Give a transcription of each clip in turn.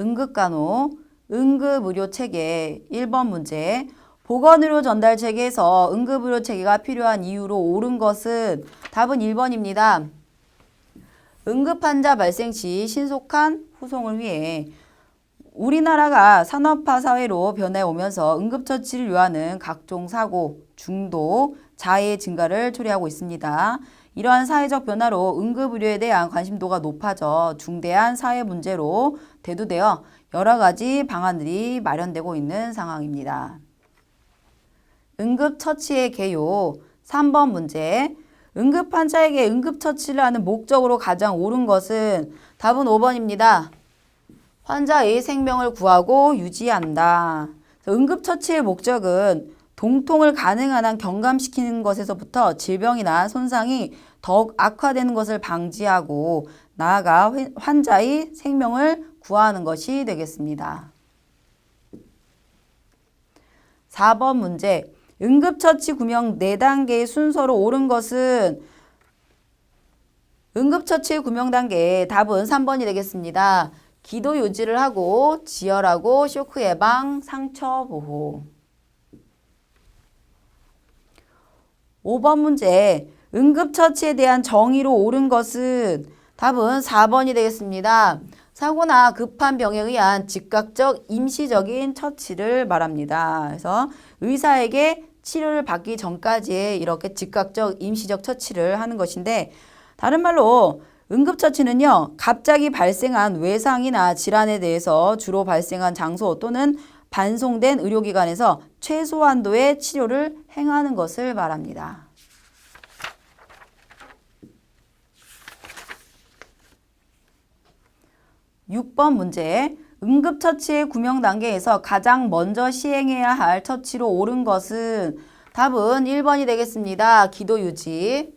응급간호, 응급의료체계 1번 문제. 보건의료 전달체계에서 응급의료체계가 필요한 이유로 옳은 것은 답은 1번입니다. 응급환자 발생 시 신속한 후송을 위해 우리나라가 산업화 사회로 변해오면서 응급처치를 요하는 각종 사고, 중도, 자해 증가를 초래하고 있습니다. 이러한 사회적 변화로 응급의료에 대한 관심도가 높아져 중대한 사회 문제로 대두되어 여러 가지 방안들이 마련되고 있는 상황입니다. 응급처치의 개요 3번 문제. 응급환자에게 응급처치를 하는 목적으로 가장 옳은 것은 답은 5번입니다. 환자의 생명을 구하고 유지한다. 응급처치의 목적은 동통을 가능한 한 경감시키는 것에서부터 질병이나 손상이 더욱 악화되는 것을 방지하고 나아가 환자의 생명을 구하는 것이 되겠습니다. 4번 문제. 응급처치 구명 4단계의 순서로 옳은 것은 응급처치 구명 단계의 답은 3번이 되겠습니다. 기도 유지를 하고 지혈하고 쇼크 예방, 상처 보호. 5번 문제. 응급처치에 대한 정의로 옳은 것은 답은 4번이 되겠습니다. 사고나 급한 병에 의한 즉각적 임시적인 처치를 말합니다. 그래서 의사에게 치료를 받기 전까지 이렇게 즉각적 임시적 처치를 하는 것인데 다른 말로 응급처치는요, 갑자기 발생한 외상이나 질환에 대해서 주로 발생한 장소 또는 반송된 의료기관에서 최소한도의 치료를 행하는 것을 말합니다. 6번 문제. 응급처치의 구명 단계에서 가장 먼저 시행해야 할 처치로 옳은 것은 답은 1번이 되겠습니다. 기도 유지.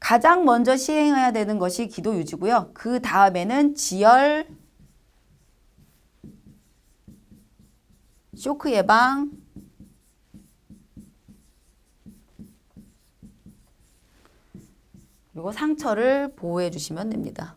가장 먼저 시행해야 되는 것이 기도 유지고요. 그 다음에는 지혈, 쇼크 예방, 그리고 상처를 보호해 주시면 됩니다.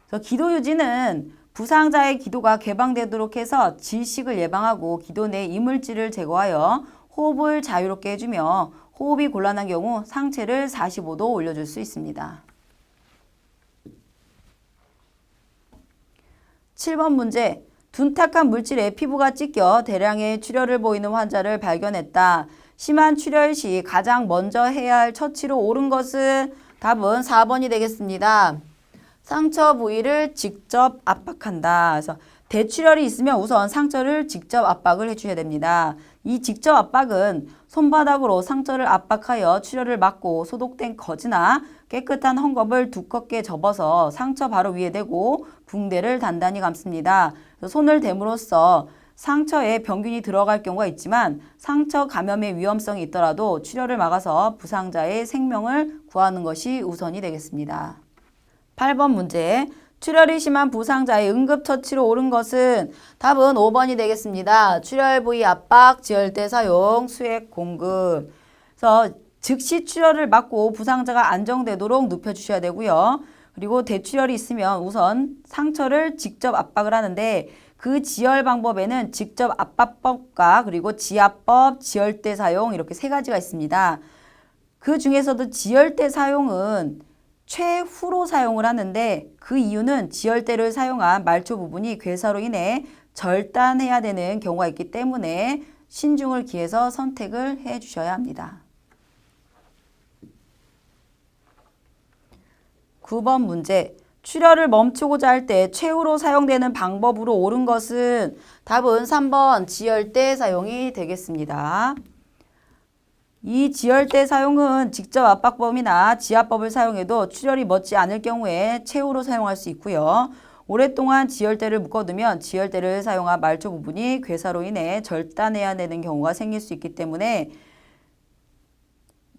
그래서 기도 유지는 부상자의 기도가 개방되도록 해서 질식을 예방하고 기도 내 이물질을 제거하여 호흡을 자유롭게 해주며 호흡이 곤란한 경우 상체를 45도 올려줄 수 있습니다. 7번 문제. 둔탁한 물질에 피부가 찢겨 대량의 출혈을 보이는 환자를 발견했다. 심한 출혈 시 가장 먼저 해야 할 처치로 옳은 것은 답은 4번이 되겠습니다. 상처 부위를 직접 압박한다. 그래서 대출혈이 있으면 우선 상처를 직접 압박을 해주셔야 됩니다. 이 직접 압박은 손바닥으로 상처를 압박하여 출혈을 막고 소독된 거즈나 깨끗한 헝겊을 두껍게 접어서 상처 바로 위에 대고 붕대를 단단히 감습니다. 손을 댐으로써 상처에 병균이 들어갈 경우가 있지만 상처 감염의 위험성이 있더라도 출혈을 막아서 부상자의 생명을 구하는 것이 우선이 되겠습니다. 8번 문제. 출혈이 심한 부상자의 응급처치로 옳은 것은 답은 5번이 되겠습니다. 출혈 부위 압박, 지혈대 사용, 수액 공급. 그래서 즉시 출혈을 막고 부상자가 안정되도록 눕혀주셔야 되고요. 그리고 대출혈이 있으면 우선 상처를 직접 압박을 하는데 그 지혈 방법에는 직접 압박법과 그리고 지압법, 지혈대 사용 이렇게 3가지가 있습니다. 그 중에서도 지혈대 사용은 최후로 사용을 하는데 그 이유는 지혈대를 사용한 말초 부분이 괴사로 인해 절단해야 되는 경우가 있기 때문에 신중을 기해서 선택을 해 주셔야 합니다. 9번 문제. 출혈을 멈추고자 할 때 최후로 사용되는 방법으로 옳은 것은 답은 3번 지혈대 사용이 되겠습니다. 이 지혈대 사용은 직접 압박법이나 지압법을 사용해도 출혈이 멎지 않을 경우에 최후로 사용할 수 있고요. 오랫동안 지혈대를 묶어두면 지혈대를 사용한 말초 부분이 괴사로 인해 절단해야 되는 경우가 생길 수 있기 때문에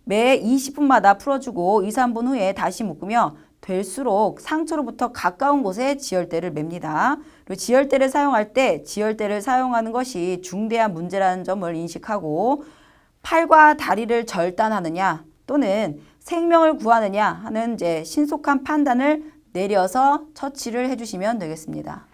매 20분마다 풀어주고 2, 3분 후에 다시 묶으며 될수록 상처로부터 가까운 곳에 지혈대를 맵니다. 그리고 지혈대를 사용할 때 지혈대를 사용하는 것이 중대한 문제라는 점을 인식하고 팔과 다리를 절단하느냐 또는 생명을 구하느냐 하는 이제 신속한 판단을 내려서 처치를 해주시면 되겠습니다.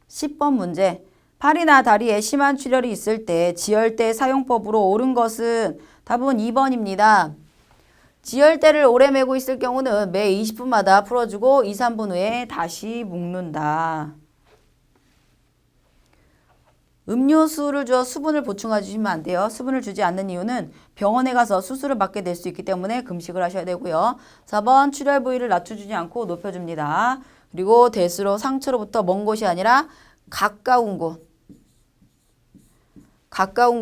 10번 문제. 팔이나 다리에 심한 출혈이 있을 때 지혈대 사용법으로 옳은 것은 답은 2번입니다. 지혈대를 오래 매고 있을 경우는 매 20분마다 풀어주고 2, 3분 후에 다시 묶는다. 음료수를 주어 수분을 보충해 주시면 안 돼요. 수분을 주지 않는 이유는 병원에 가서 수술을 받게 될 수 있기 때문에 금식을 하셔야 되고요. 4번 출혈 부위를 낮춰주지 않고 높여줍니다. 그리고 대수로 상처로부터 먼 곳이 아니라 가까운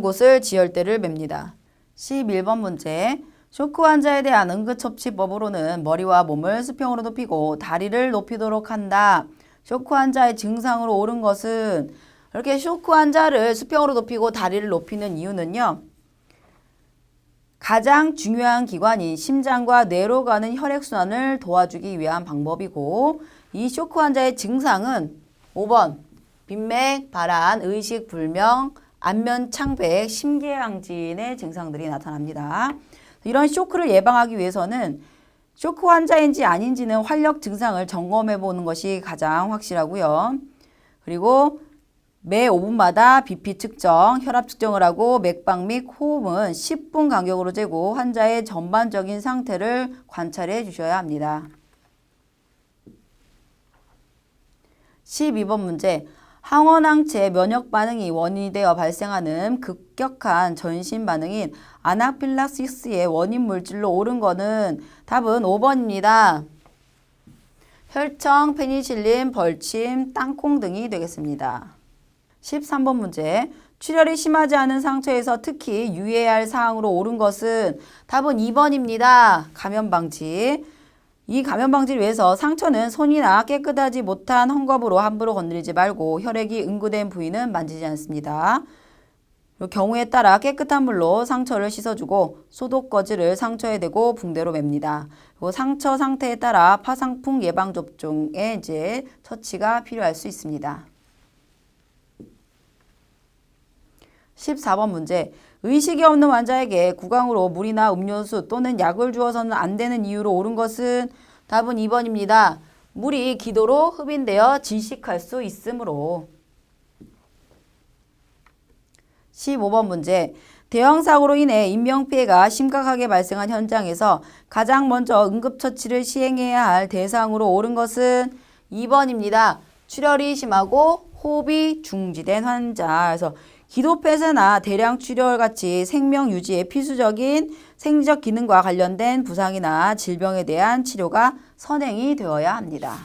곳을 지혈대를 맵니다. 11번 문제. 쇼크 환자에 대한 응급처치법으로는 머리와 몸을 수평으로 높이고 다리를 높이도록 한다. 쇼크 환자의 증상으로 옳은 것은 이렇게 쇼크 환자를 수평으로 높이고 다리를 높이는 이유는요. 가장 중요한 기관인 심장과 뇌로 가는 혈액순환을 도와주기 위한 방법이고 이 쇼크 환자의 증상은 5번 빈맥, 발한, 의식 불명, 안면 창백, 심계양진의 증상들이 나타납니다. 이런 쇼크를 예방하기 위해서는 쇼크 환자인지 아닌지는 활력 증상을 점검해 보는 것이 가장 확실하고요. 그리고 매 5분마다 BP 측정, 혈압 측정을 하고 맥박 및 호흡은 10분 간격으로 재고 환자의 전반적인 상태를 관찰해 주셔야 합니다. 12번 문제. 항원항체 면역 반응이 원인이 되어 발생하는 급격한 전신 반응인 아나필락시스의 원인 물질로 옳은 거는 답은 5번입니다. 혈청, 페니실린, 벌침, 땅콩 등이 되겠습니다. 13번 문제. 출혈이 심하지 않은 상처에서 특히 유의해야 할 사항으로 옳은 것은 답은 2번입니다. 감염 방지. 이 감염 방지를 위해서 상처는 손이나 깨끗하지 못한 헝겊으로 함부로 건드리지 말고 혈액이 응고된 부위는 만지지 않습니다. 경우에 따라 깨끗한 물로 상처를 씻어주고 소독 거즈를 상처에 대고 붕대로 맵니다. 그리고 상처 상태에 따라 파상풍 예방 접종의 이제 처치가 필요할 수 있습니다. 14번 문제. 의식이 없는 환자에게 구강으로 물이나 음료수 또는 약을 주어서는 안 되는 이유로 옳은 것은 답은 2번입니다. 물이 기도로 흡인되어 질식할 수 있으므로. 15번 문제. 대형 사고로 인해 인명피해가 심각하게 발생한 현장에서 가장 먼저 응급처치를 시행해야 할 대상으로 옳은 것은 2번입니다. 출혈이 심하고 호흡이 중지된 환자. 그래서 기도폐쇄나 대량 출혈 같이 생명 유지에 필수적인 생리적 기능과 관련된 부상이나 질병에 대한 치료가 선행이 되어야 합니다.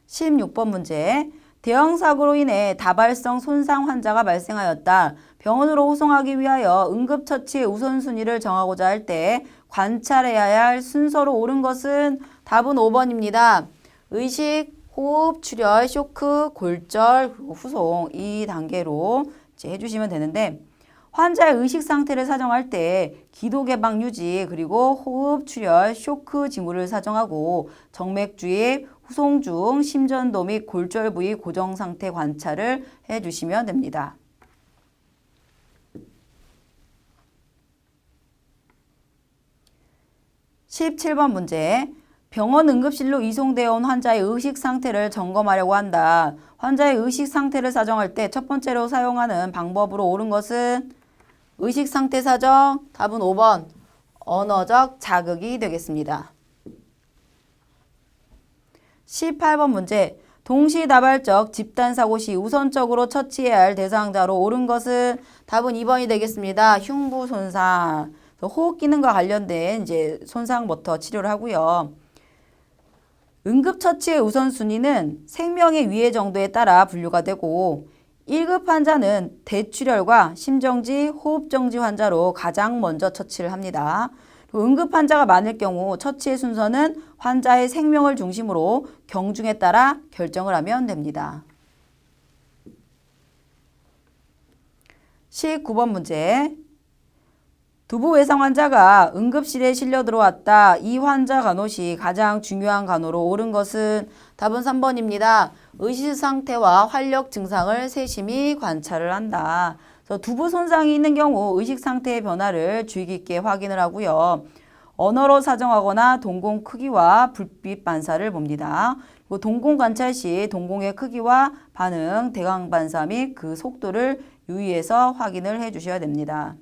16번 문제. 대형 사고로 인해 다발성 손상 환자가 발생하였다. 병원으로 호송하기 위하여 응급처치의 우선순위를 정하고자 할 때 관찰해야 할 순서로 옳은 것은 답은 5번입니다. 의식, 호흡, 출혈, 쇼크, 골절, 후송 이 단계로 이제 해주시면 되는데 환자의 의식 상태를 사정할 때 기도 개방 유지 그리고 호흡, 출혈, 쇼크 징후를 사정하고 정맥 주입, 후송 중 심전도 및 골절 부위 고정 상태 관찰을 해주시면 됩니다. 17번 문제. 병원 응급실로 이송되어 온 환자의 의식 상태를 점검하려고 한다. 환자의 의식 상태를 사정할 때 첫 번째로 사용하는 방법으로 옳은 것은 의식 상태 사정, 답은 5번, 언어적 자극이 되겠습니다. 18번 문제. 동시다발적 집단사고 시 우선적으로 처치해야 할 대상자로 옳은 것은 답은 2번이 되겠습니다. 흉부 손상, 호흡 기능과 관련된 이제 손상부터 치료를 하고요. 응급처치의 우선순위는 생명의 위해 정도에 따라 분류가 되고 1급 환자는 대출혈과 심정지, 호흡정지 환자로 가장 먼저 처치를 합니다. 응급 환자가 많을 경우 처치의 순서는 환자의 생명을 중심으로 경중에 따라 결정을 하면 됩니다. 19번 문제. 두부 외상 환자가 응급실에 실려 들어왔다. 이 환자 간호시 가장 중요한 간호로 옳은 것은 답은 3번입니다. 의식 상태와 활력 증상을 세심히 관찰을 한다. 그래서 두부 손상이 있는 경우 의식 상태의 변화를 주의 깊게 확인을 하고요. 언어로 사정하거나 동공 크기와 불빛 반사를 봅니다. 그리고 동공 관찰 시 동공의 크기와 반응, 대강 반사 및 그 속도를 유의해서 확인을 해 주셔야 됩니다.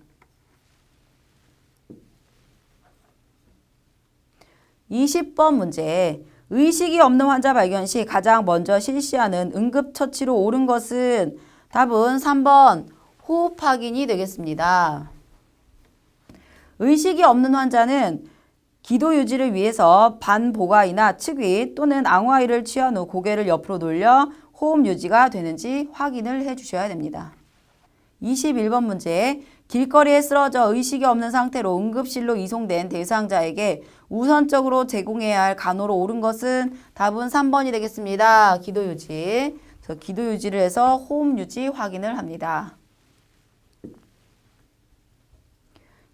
20번 문제. 의식이 없는 환자 발견 시 가장 먼저 실시하는 응급처치로 옳은 것은 답은 3번 호흡 확인이 되겠습니다. 의식이 없는 환자는 기도 유지를 위해서 반보가이나 측위 또는 앙화의를 취한 후 고개를 옆으로 돌려 호흡 유지가 되는지 확인을 해 주셔야 됩니다. 21번 문제. 길거리에 쓰러져 의식이 없는 상태로 응급실로 이송된 대상자에게 우선적으로 제공해야 할 간호로 옳은 것은 답은 3번이 되겠습니다. 기도 유지. 그래서 기도 유지를 해서 호흡 유지 확인을 합니다.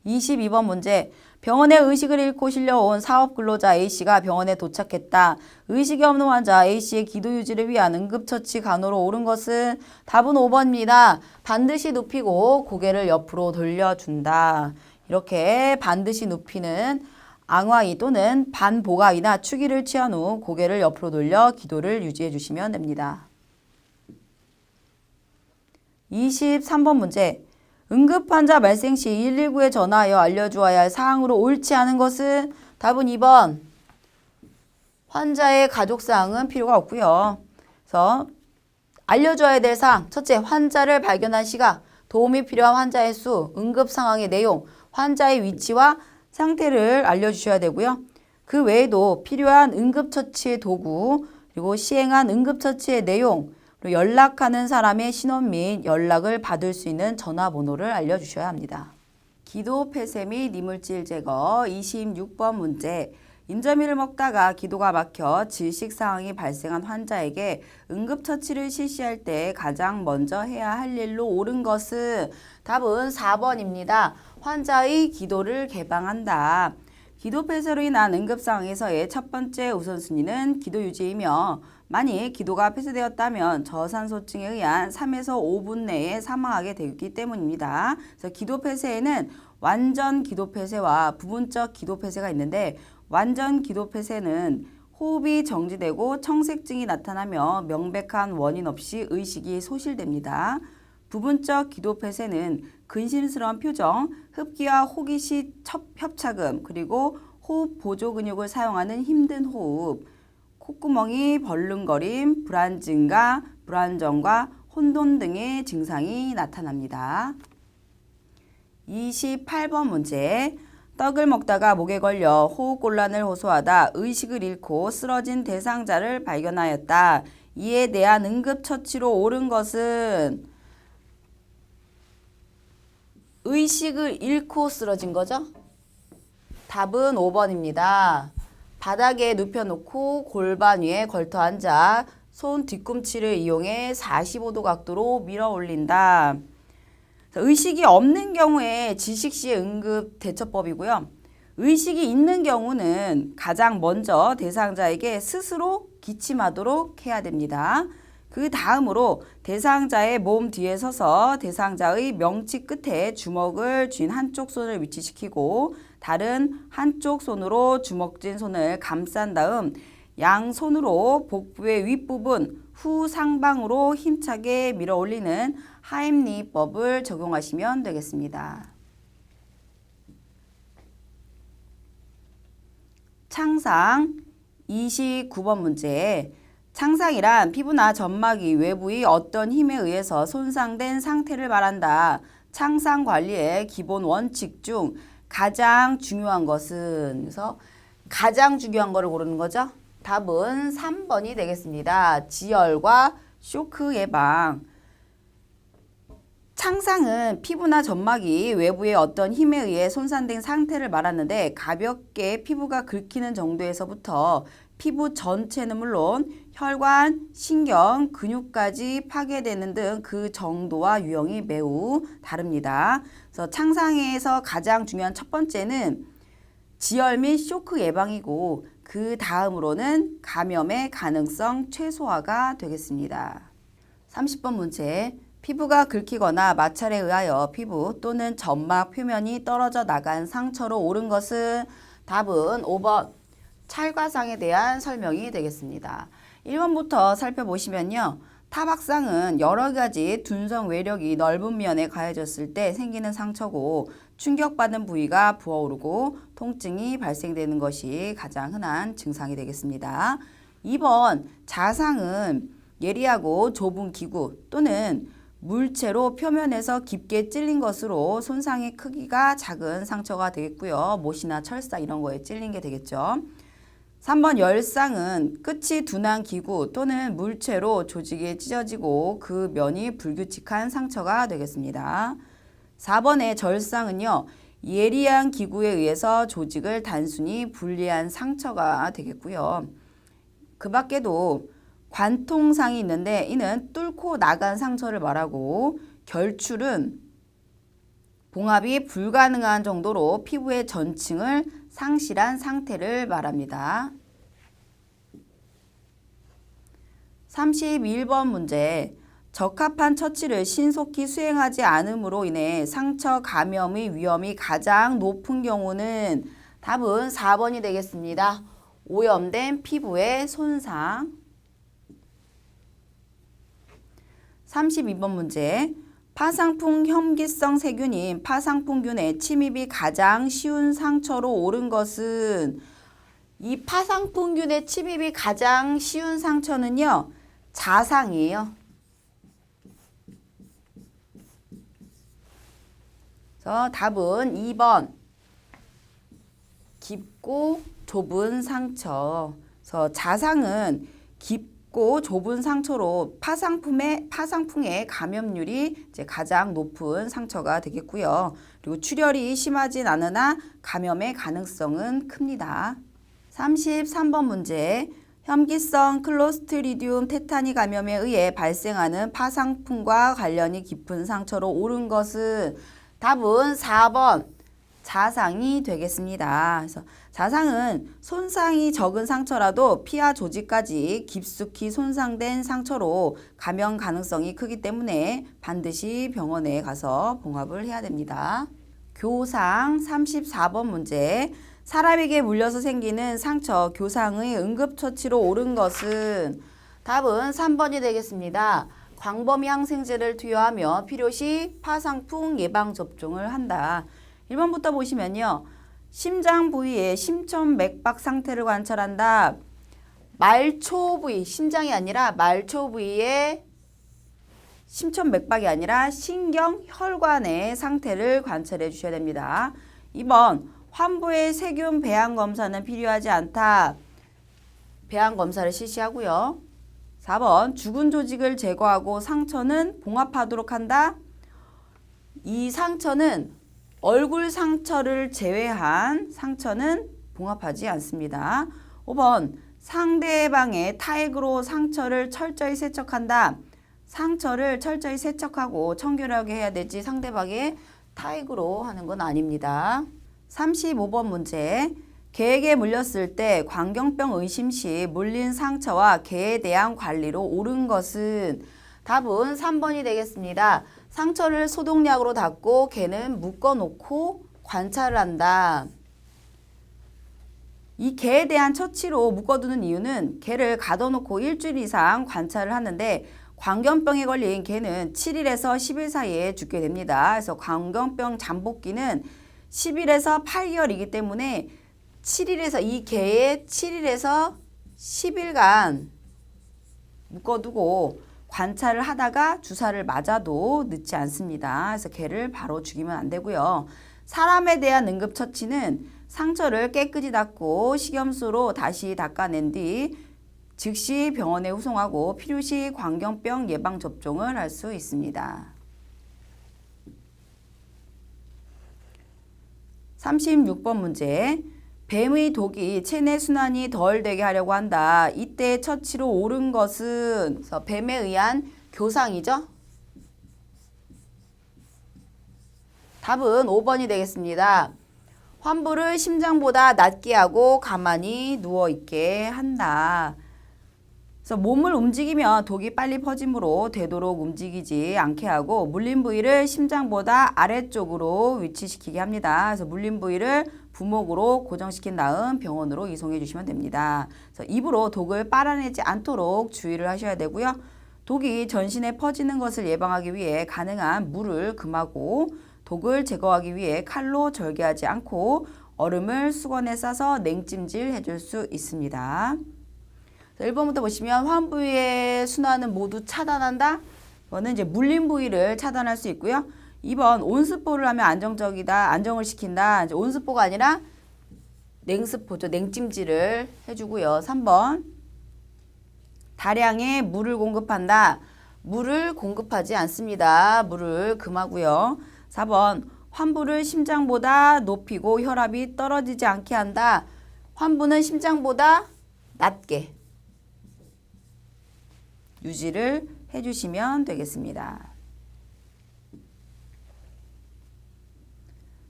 22번 문제. 병원에 의식을 잃고 실려온 사업근로자 A씨가 병원에 도착했다. 의식이 없는 환자 A씨의 기도 유지를 위한 응급처치 간호로 옳은 것은 답은 5번입니다. 반드시 눕히고 고개를 옆으로 돌려준다. 이렇게 반드시 눕히는 앙화의 또는 반보가이나 축의를 취한 후 고개를 옆으로 돌려 기도를 유지해 주시면 됩니다. 23번 문제. 응급환자 발생 시 119에 전화하여 알려주어야 할 사항으로 옳지 않은 것은 답은 2번. 환자의 가족사항은 필요가 없고요. 그래서 알려줘야 될 사항. 첫째, 환자를 발견한 시각, 도움이 필요한 환자의 수, 응급 상황의 내용, 환자의 위치와 상태를 알려주셔야 되고요. 그 외에도 필요한 응급처치의 도구, 그리고 시행한 응급처치의 내용, 그리고 연락하는 사람의 신원 및 연락을 받을 수 있는 전화번호를 알려주셔야 합니다. 기도 폐쇄 및 이물질 제거 26번 문제. 인절미를 먹다가 기도가 막혀 질식 상황이 발생한 환자에게 응급처치를 실시할 때 가장 먼저 해야 할 일로 옳은 것은 답은 4번입니다. 환자의 기도를 개방한다. 기도 폐쇄로 인한 응급 상황에서의 첫 번째 우선순위는 기도 유지이며 만일 기도가 폐쇄되었다면 저산소증에 의한 3에서 5분 내에 사망하게 되기 때문입니다. 그래서 기도 폐쇄에는 완전 기도 폐쇄와 부분적 기도 폐쇄가 있는데 완전 기도 폐쇄는 호흡이 정지되고 청색증이 나타나며 명백한 원인 없이 의식이 소실됩니다. 부분적 기도 폐쇄는 근심스러운 표정, 흡기와 호기시 협착음, 그리고 호흡 보조 근육을 사용하는 힘든 호흡, 콧구멍이 벌렁거림, 불안 증가, 불안정과 혼돈 등의 증상이 나타납니다. 28번 문제. 떡을 먹다가 목에 걸려 호흡곤란을 호소하다 의식을 잃고 쓰러진 대상자를 발견하였다. 이에 대한 응급처치로 옳은 것은 의식을 잃고 쓰러진 거죠? 답은 5번입니다. 바닥에 눕혀놓고 골반 위에 걸터 앉아 손 뒤꿈치를 이용해 45도 각도로 밀어 올린다. 의식이 없는 경우에 질식 시의 응급 대처법이고요. 의식이 있는 경우는 가장 먼저 대상자에게 스스로 기침하도록 해야 됩니다. 그 다음으로 대상자의 몸 뒤에 서서 대상자의 명치 끝에 주먹을 쥔 한쪽 손을 위치시키고 다른 한쪽 손으로 주먹 쥔 손을 감싼 다음 양손으로 복부의 윗부분 후 상방으로 힘차게 밀어 올리는 하임리법을 적용하시면 되겠습니다. 창상 29번 문제. 창상이란 피부나 점막이 외부의 어떤 힘에 의해서 손상된 상태를 말한다. 창상 관리의 기본 원칙 중 가장 중요한 것은, 그래서 가장 중요한 거를 고르는 거죠. 답은 3번이 되겠습니다. 지혈과 쇼크 예방. 창상은 피부나 점막이 외부의 어떤 힘에 의해 손상된 상태를 말하는데 가볍게 피부가 긁히는 정도에서부터 피부 전체는 물론 혈관, 신경, 근육까지 파괴되는 등 그 정도와 유형이 매우 다릅니다. 그래서 창상에서 가장 중요한 첫 번째는 지열 및 쇼크 예방이고 그 다음으로는 감염의 가능성 최소화가 되겠습니다. 30번 문제. 피부가 긁히거나 마찰에 의하여 피부 또는 점막 표면이 떨어져 나간 상처로 오른 것은 답은 5번 찰과상에 대한 설명이 되겠습니다. 1번부터 살펴보시면요. 타박상은 여러 가지 둔성 외력이 넓은 면에 가해졌을 때 생기는 상처고 충격받은 부위가 부어오르고 통증이 발생되는 것이 가장 흔한 증상이 되겠습니다. 2번 자상은 예리하고 좁은 기구 또는 물체로 표면에서 깊게 찔린 것으로 손상의 크기가 작은 상처가 되겠고요. 못이나 철사 이런 거에 찔린 게 되겠죠. 3번 열상은 끝이 둔한 기구 또는 물체로 조직이 찢어지고 그 면이 불규칙한 상처가 되겠습니다. 4번의 절상은요. 예리한 기구에 의해서 조직을 단순히 분리한 상처가 되겠고요. 그 밖에도 관통상이 있는데 이는 뚫고 나간 상처를 말하고 결출은 봉합이 불가능한 정도로 피부의 전층을 상실한 상태를 말합니다. 31번 문제. 적합한 처치를 신속히 수행하지 않음으로 인해 상처 감염의 위험이 가장 높은 경우는 답은 4번이 되겠습니다. 오염된 피부의 손상. 32번 문제. 파상풍 혐기성 세균인 파상풍균의 침입이 가장 쉬운 상처로 오른 것은 이 파상풍균의 침입이 가장 쉬운 상처는요. 자상이에요. 그래서 답은 2번 깊고 좁은 상처. 그래서 자상은 깊고 좁은 상처로 파상풍의 감염률이 이제 가장 높은 상처가 되겠고요. 그리고 출혈이 심하진 않으나 감염의 가능성은 큽니다. 33번 문제. 혐기성 클로스트리디움 테타니 감염에 의해 발생하는 파상풍과 관련이 깊은 상처로 오른 것은 답은 4번 자상이 되겠습니다. 그래서 자상은 손상이 적은 상처라도 피하 조직까지 깊숙이 손상된 상처로 감염 가능성이 크기 때문에 반드시 병원에 가서 봉합을 해야 됩니다. 교상 34번 문제. 사람에게 물려서 생기는 상처, 교상의 응급처치로 옳은 것은 답은 3번이 되겠습니다. 광범위 항생제를 투여하며 필요시 파상풍 예방접종을 한다. 1번부터 보시면요. 심장 부위의 심천맥박 상태를 관찰한다. 말초 부위, 심장이 아니라 말초 부위의 심천맥박이 아니라 신경혈관의 상태를 관찰해 주셔야 됩니다. 2번 환부의 세균 배양 검사는 필요하지 않다. 배양 검사를 실시하고요. 4번 죽은 조직을 제거하고 상처는 봉합하도록 한다. 이 상처는 얼굴 상처를 제외한 상처는 봉합하지 않습니다. 5번 상대방의 타액으로 상처를 철저히 세척한다. 상처를 철저히 세척하고 청결하게 해야 되지 상대방의 타액으로 하는 건 아닙니다. 35번 문제. 개에게 물렸을 때 광견병 의심 시 물린 상처와 개에 대한 관리로 옳은 것은 답은 3번이 되겠습니다. 상처를 소독약으로 닦고 개는 묶어놓고 관찰을 한다. 이 개에 대한 처치로 묶어두는 이유는 개를 가둬놓고 일주일 이상 관찰을 하는데 광견병에 걸린 개는 7일에서 10일 사이에 죽게 됩니다. 그래서 광견병 잠복기는 10일에서 8개월이기 때문에 7일에서 이 개의 7일에서 10일간 묶어두고 관찰을 하다가 주사를 맞아도 늦지 않습니다. 그래서 개를 바로 죽이면 안 되고요. 사람에 대한 응급처치는 상처를 깨끗이 닦고 식염수로 다시 닦아낸 뒤 즉시 병원에 후송하고 필요시 광견병 예방접종을 할 수 있습니다. 36번 문제. 뱀의 독이 체내 순환이 덜 되게 하려고 한다. 이때 처치로 옳은 것은 그래서 뱀에 의한 교상이죠. 답은 5번이 되겠습니다. 환부를 심장보다 낮게 하고 가만히 누워있게 한다. 그래서 몸을 움직이면 독이 빨리 퍼지므로 되도록 움직이지 않게 하고 물린 부위를 심장보다 아래쪽으로 위치시키게 합니다. 그래서 물린 부위를 부목으로 고정시킨 다음 병원으로 이송해 주시면 됩니다. 그래서 입으로 독을 빨아내지 않도록 주의를 하셔야 되고요. 독이 전신에 퍼지는 것을 예방하기 위해 가능한 물을 금하고 독을 제거하기 위해 칼로 절개하지 않고 얼음을 수건에 싸서 냉찜질 해줄 수 있습니다. 1번부터 보시면 환부위의 순환은 모두 차단한다. 이거는 이제 물린 부위를 차단할 수 있고요. 2번 온스포를 하면 안정적이다. 안정을 시킨다. 이제 온스포가 아니라 냉스포죠. 냉찜질을 해주고요. 3번 다량의 물을 공급한다. 물을 공급하지 않습니다. 물을 금하고요. 4번 환부를 심장보다 높이고 혈압이 떨어지지 않게 한다. 환부는 심장보다 낮게 유지를 해주시면 되겠습니다.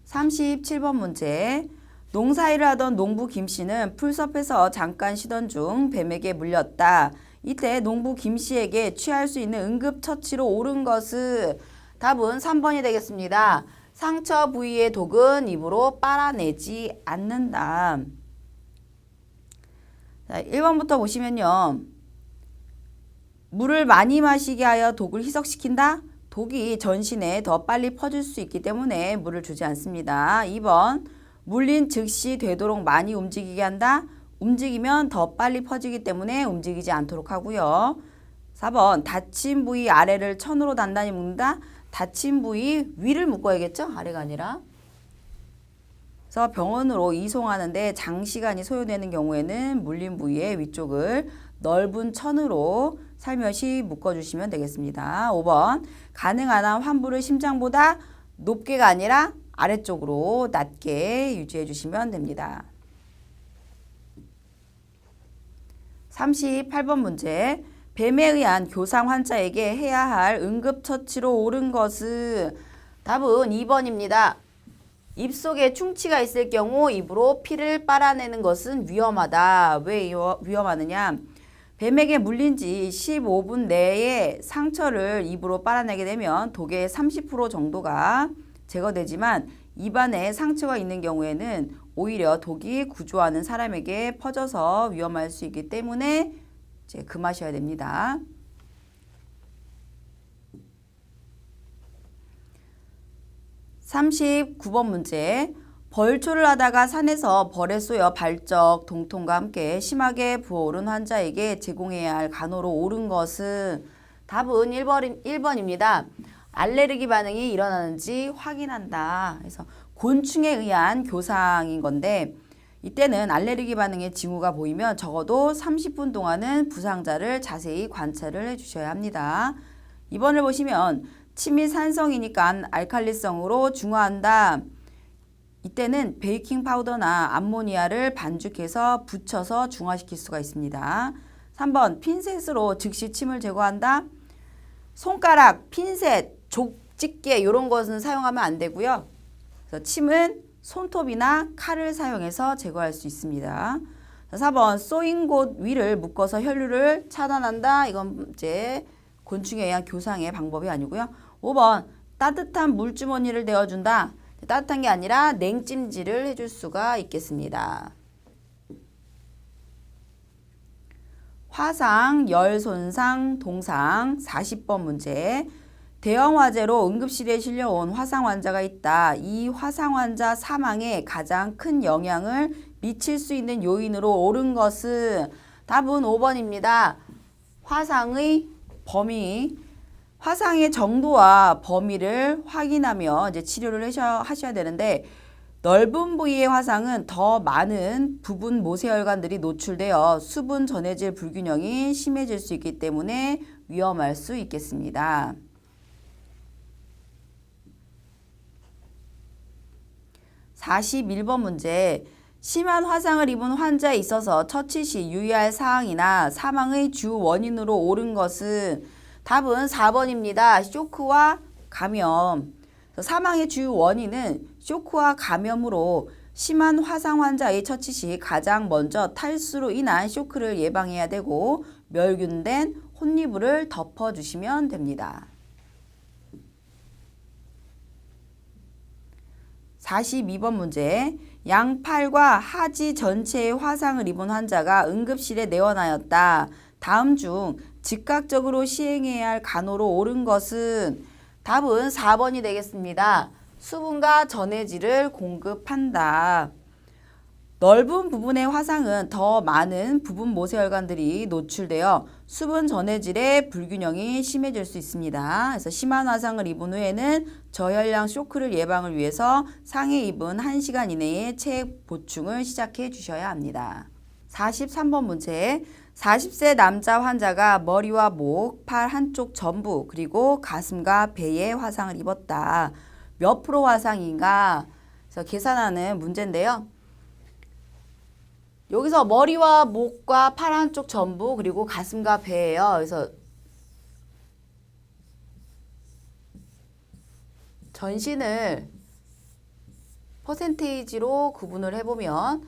37번 문제. 농사일을 하던 농부 김씨는 풀숲에서 잠깐 쉬던 중 뱀에게 물렸다. 이때 농부 김씨에게 취할 수 있는 응급처치로 옳은 것은 답은 3번이 되겠습니다. 상처 부위의 독은 입으로 빨아내지 않는다. 자, 1번부터 보시면요. 물을 많이 마시게 하여 독을 희석시킨다. 독이 전신에 더 빨리 퍼질 수 있기 때문에 물을 주지 않습니다. 2번 물린 즉시 되도록 많이 움직이게 한다. 움직이면 더 빨리 퍼지기 때문에 움직이지 않도록 하고요. 4번 다친 부위 아래를 천으로 단단히 묶는다. 다친 부위 위를 묶어야겠죠? 아래가 아니라. 그래서 병원으로 이송하는데 장시간이 소요되는 경우에는 물린 부위의 위쪽을 넓은 천으로 살며시 묶어주시면 되겠습니다. 5번 가능한 한 환부를 심장보다 높게가 아니라 아래쪽으로 낮게 유지해 주시면 됩니다. 38번 문제. 뱀에 의한 교상 환자에게 해야 할 응급처치로 옳은 것은 답은 2번입니다. 입속에 충치가 있을 경우 입으로 피를 빨아내는 것은 위험하다. 왜 위험하느냐? 뱀에게 물린 지 15분 내에 상처를 입으로 빨아내게 되면 독의 30% 정도가 제거되지만 입안에 상처가 있는 경우에는 오히려 독이 구조하는 사람에게 퍼져서 위험할 수 있기 때문에 이제 금하셔야 됩니다. 39번 문제. 벌초를 하다가 산에서 벌에 쏘여 발적, 동통과 함께 심하게 부어오른 환자에게 제공해야 할 간호로 옳은 것은 답은 1번입니다. 알레르기 반응이 일어나는지 확인한다. 그래서 곤충에 의한 교상인 건데 이때는 알레르기 반응의 징후가 보이면 적어도 30분 동안은 부상자를 자세히 관찰을 해주셔야 합니다. 2번을 보시면 침이 산성이니까 알칼리성으로 중화한다. 이때는 베이킹 파우더나 암모니아를 반죽해서 붙여서 중화시킬 수가 있습니다. 3번 핀셋으로 즉시 침을 제거한다. 손가락, 핀셋, 족집게 이런 것은 사용하면 안 되고요. 그래서 침은 손톱이나 칼을 사용해서 제거할 수 있습니다. 4번 쏘인 곳 위를 묶어서 혈류를 차단한다. 이건 이제 곤충에 의한 교상의 방법이 아니고요. 5번 따뜻한 물주머니를 내어준다. 따뜻한 게 아니라 냉찜질을 해줄 수가 있겠습니다. 화상, 열 손상, 동상 40번 문제. 대형 화재로 응급실에 실려온 화상 환자가 있다. 이 화상 환자 사망에 가장 큰 영향을 미칠 수 있는 요인으로 옳은 것은 답은 5번입니다. 화상의 범위, 화상의 정도와 범위를 확인하며 이제 치료를 하셔야 되는데 넓은 부위의 화상은 더 많은 부분 모세혈관들이 노출되어 수분 전해질 불균형이 심해질 수 있기 때문에 위험할 수 있겠습니다. 41번 문제. 심한 화상을 입은 환자에 있어서 처치 시 유의할 사항이나 사망의 주 원인으로 옳은 것은 답은 4번입니다. 쇼크와 감염. 사망의 주 원인은 쇼크와 감염으로 심한 화상 환자의 처치 시 가장 먼저 탈수로 인한 쇼크를 예방해야 되고 멸균된 혼이불을 덮어주시면 됩니다. 42번 문제. 양팔과 하지 전체에 화상을 입은 환자가 응급실에 내원하였다. 다음 중 즉각적으로 시행해야 할 간호로 옳은 것은 답은 4번이 되겠습니다. 수분과 전해질을 공급한다. 넓은 부분의 화상은 더 많은 부분 모세혈관들이 노출되어 수분 전해질의 불균형이 심해질 수 있습니다. 그래서 심한 화상을 입은 후에는 저혈량 쇼크를 예방을 위해서 상해 입은 1시간 이내에 체액 보충을 시작해 주셔야 합니다. 43번 문제. 40세 남자 환자가 머리와 목, 팔 한쪽 전부 그리고 가슴과 배에 화상을 입었다. 몇 프로 화상인가? 그래서 계산하는 문제인데요. 여기서 머리와 목과 팔 한쪽 전부 그리고 가슴과 배예요. 그래서 전신을 퍼센테이지로 구분을 해보면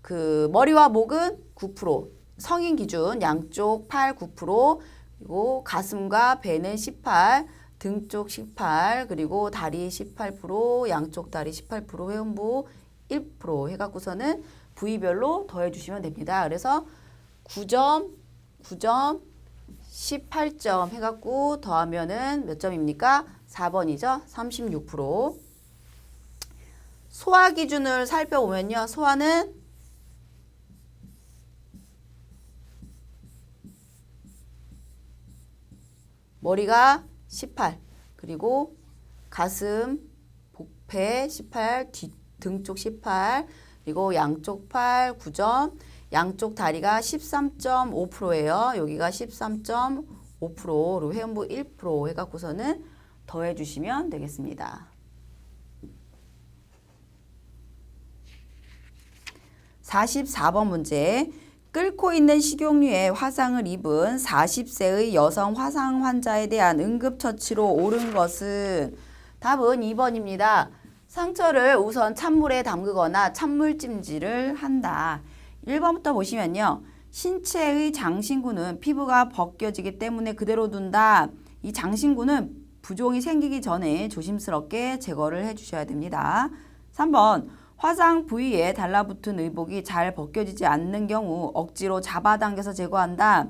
그 머리와 목은 9%, 성인 기준 양쪽 팔 9%, 그리고 가슴과 배는 18%, 등 쪽 18%, 그리고 다리 18%, 양쪽 다리 18%, 회음부 1% 해갖고서는 부위별로 더해주시면 됩니다. 그래서 9점, 9점, 18점 해갖고 더하면은 몇 점입니까? 4번이죠. 36%. 소화 기준을 살펴보면요. 소화는 머리가 18, 그리고 가슴, 복배 18, 등 쪽 18, 그리고 양쪽 팔 9점, 양쪽 다리가 13.5%예요. 여기가 13.5%로 회음부 1% 해갖고서는 더해주시면 되겠습니다. 44번 문제. 끓고 있는 식용유에 화상을 입은 40세의 여성 화상 환자에 대한 응급처치로 옳은 것은 답은 2번입니다. 상처를 우선 찬물에 담그거나 찬물찜질을 한다. 1번부터 보시면요. 신체의 장신구는 피부가 벗겨지기 때문에 그대로 둔다. 이 장신구는 부종이 생기기 전에 조심스럽게 제거를 해주셔야 됩니다. 3번. 화상 부위에 달라붙은 의복이 잘 벗겨지지 않는 경우 억지로 잡아당겨서 제거한다.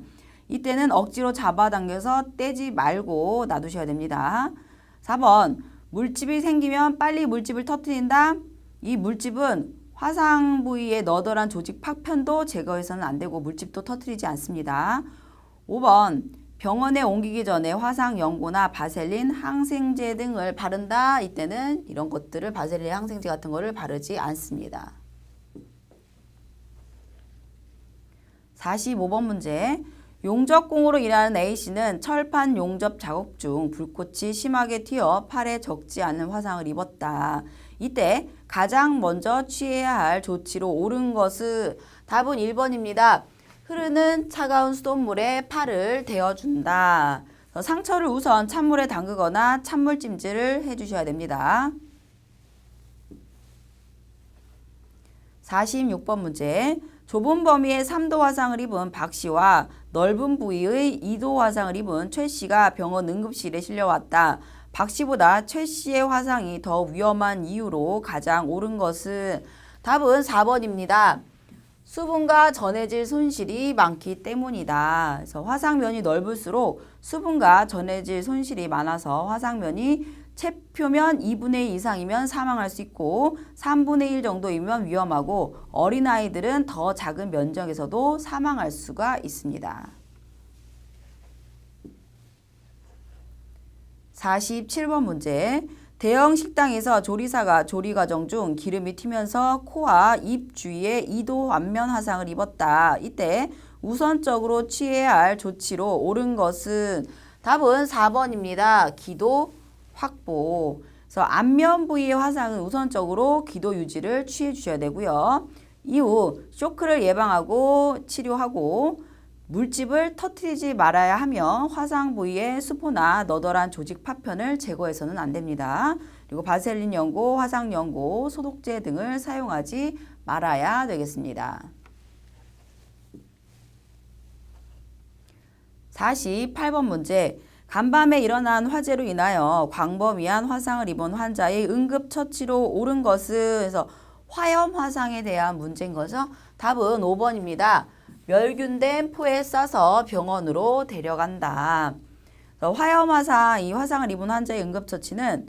이때는 억지로 잡아당겨서 떼지 말고 놔두셔야 됩니다. 4번. 물집이 생기면 빨리 물집을 터뜨린다. 이 물집은 화상 부위에 너덜한 조직 파편도 제거해서는 안 되고 물집도 터뜨리지 않습니다. 5번. 병원에 옮기기 전에 화상 연고나 바셀린, 항생제 등을 바른다. 이때는 이런 것들을 바셀린, 항생제 같은 거를 바르지 않습니다. 45번 문제. 용접공으로 일하는 A씨는 철판 용접 작업 중 불꽃이 심하게 튀어 팔에 적지 않은 화상을 입었다. 이때 가장 먼저 취해야 할 조치로 옳은 것은 답은 1번입니다. 흐르는 차가운 수돗물에 팔을 데워준다. 상처를 우선 찬물에 담그거나 찬물찜질을 해주셔야 됩니다. 46번 문제. 좁은 범위의 3도 화상을 입은 박씨와 넓은 부위의 2도 화상을 입은 최씨가 병원 응급실에 실려왔다. 박씨보다 최씨의 화상이 더 위험한 이유로 가장 옳은 것은 답은 4번입니다. 수분과 전해질 손실이 많기 때문이다. 그래서 화상면이 넓을수록 수분과 전해질 손실이 많아서 화상면이 체표면 2분의 2 이상이면 사망할 수 있고 3분의 1 정도이면 위험하고 어린아이들은 더 작은 면적에서도 사망할 수가 있습니다. 47번 문제. 대형 식당에서 조리사가 조리 과정 중 기름이 튀면서 코와 입 주위에 2도 완면 화상을 입었다. 이때 우선적으로 취해야 할 조치로 옳은 것은 답은 4번입니다. 기도 확보. 그래서 안면 부위의 화상은 우선적으로 기도 유지를 취해 주셔야 되고요. 이후 쇼크를 예방하고 치료하고 물집을 터뜨리지 말아야 하며 화상 부위의 수포나 너덜한 조직 파편을 제거해서는 안 됩니다. 그리고 바셀린 연고, 화상 연고, 소독제 등을 사용하지 말아야 되겠습니다. 48번 문제. 간밤에 일어난 화재로 인하여 광범위한 화상을 입은 환자의 응급처치로 옳은 것은 그래서 화염 화상에 대한 문제인 거죠. 답은 5번입니다. 멸균된 포에 싸서 병원으로 데려간다. 화염 화상, 이 화상을 입은 환자의 응급처치는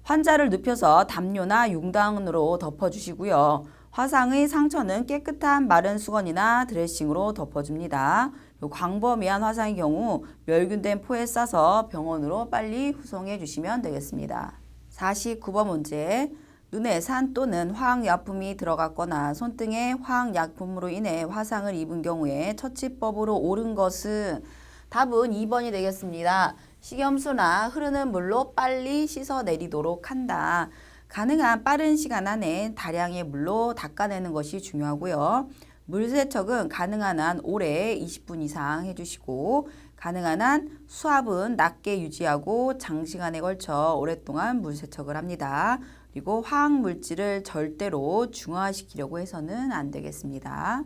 환자를 눕혀서 담요나 융단으로 덮어주시고요. 화상의 상처는 깨끗한 마른 수건이나 드레싱으로 덮어줍니다. 광범위한 화상의 경우 멸균된 포에 싸서 병원으로 빨리 후송해 주시면 되겠습니다. 49번 문제. 눈에 산 또는 화학약품이 들어갔거나 손등에 화학약품으로 인해 화상을 입은 경우에 처치법으로 옳은 것은 답은 2번이 되겠습니다. 식염수나 흐르는 물로 빨리 씻어내리도록 한다. 가능한 빠른 시간 안에 다량의 물로 닦아내는 것이 중요하고요. 물세척은 가능한 한 오래 20분 이상 해주시고 가능한 한 수압은 낮게 유지하고 장시간에 걸쳐 오랫동안 물세척을 합니다. 그리고 화학물질을 절대로 중화시키려고 해서는 안 되겠습니다.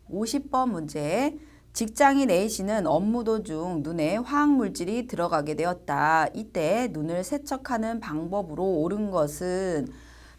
50번 문제. 직장인 A씨는 업무 도중 눈에 화학물질이 들어가게 되었다. 이때 눈을 세척하는 방법으로 옳은 것은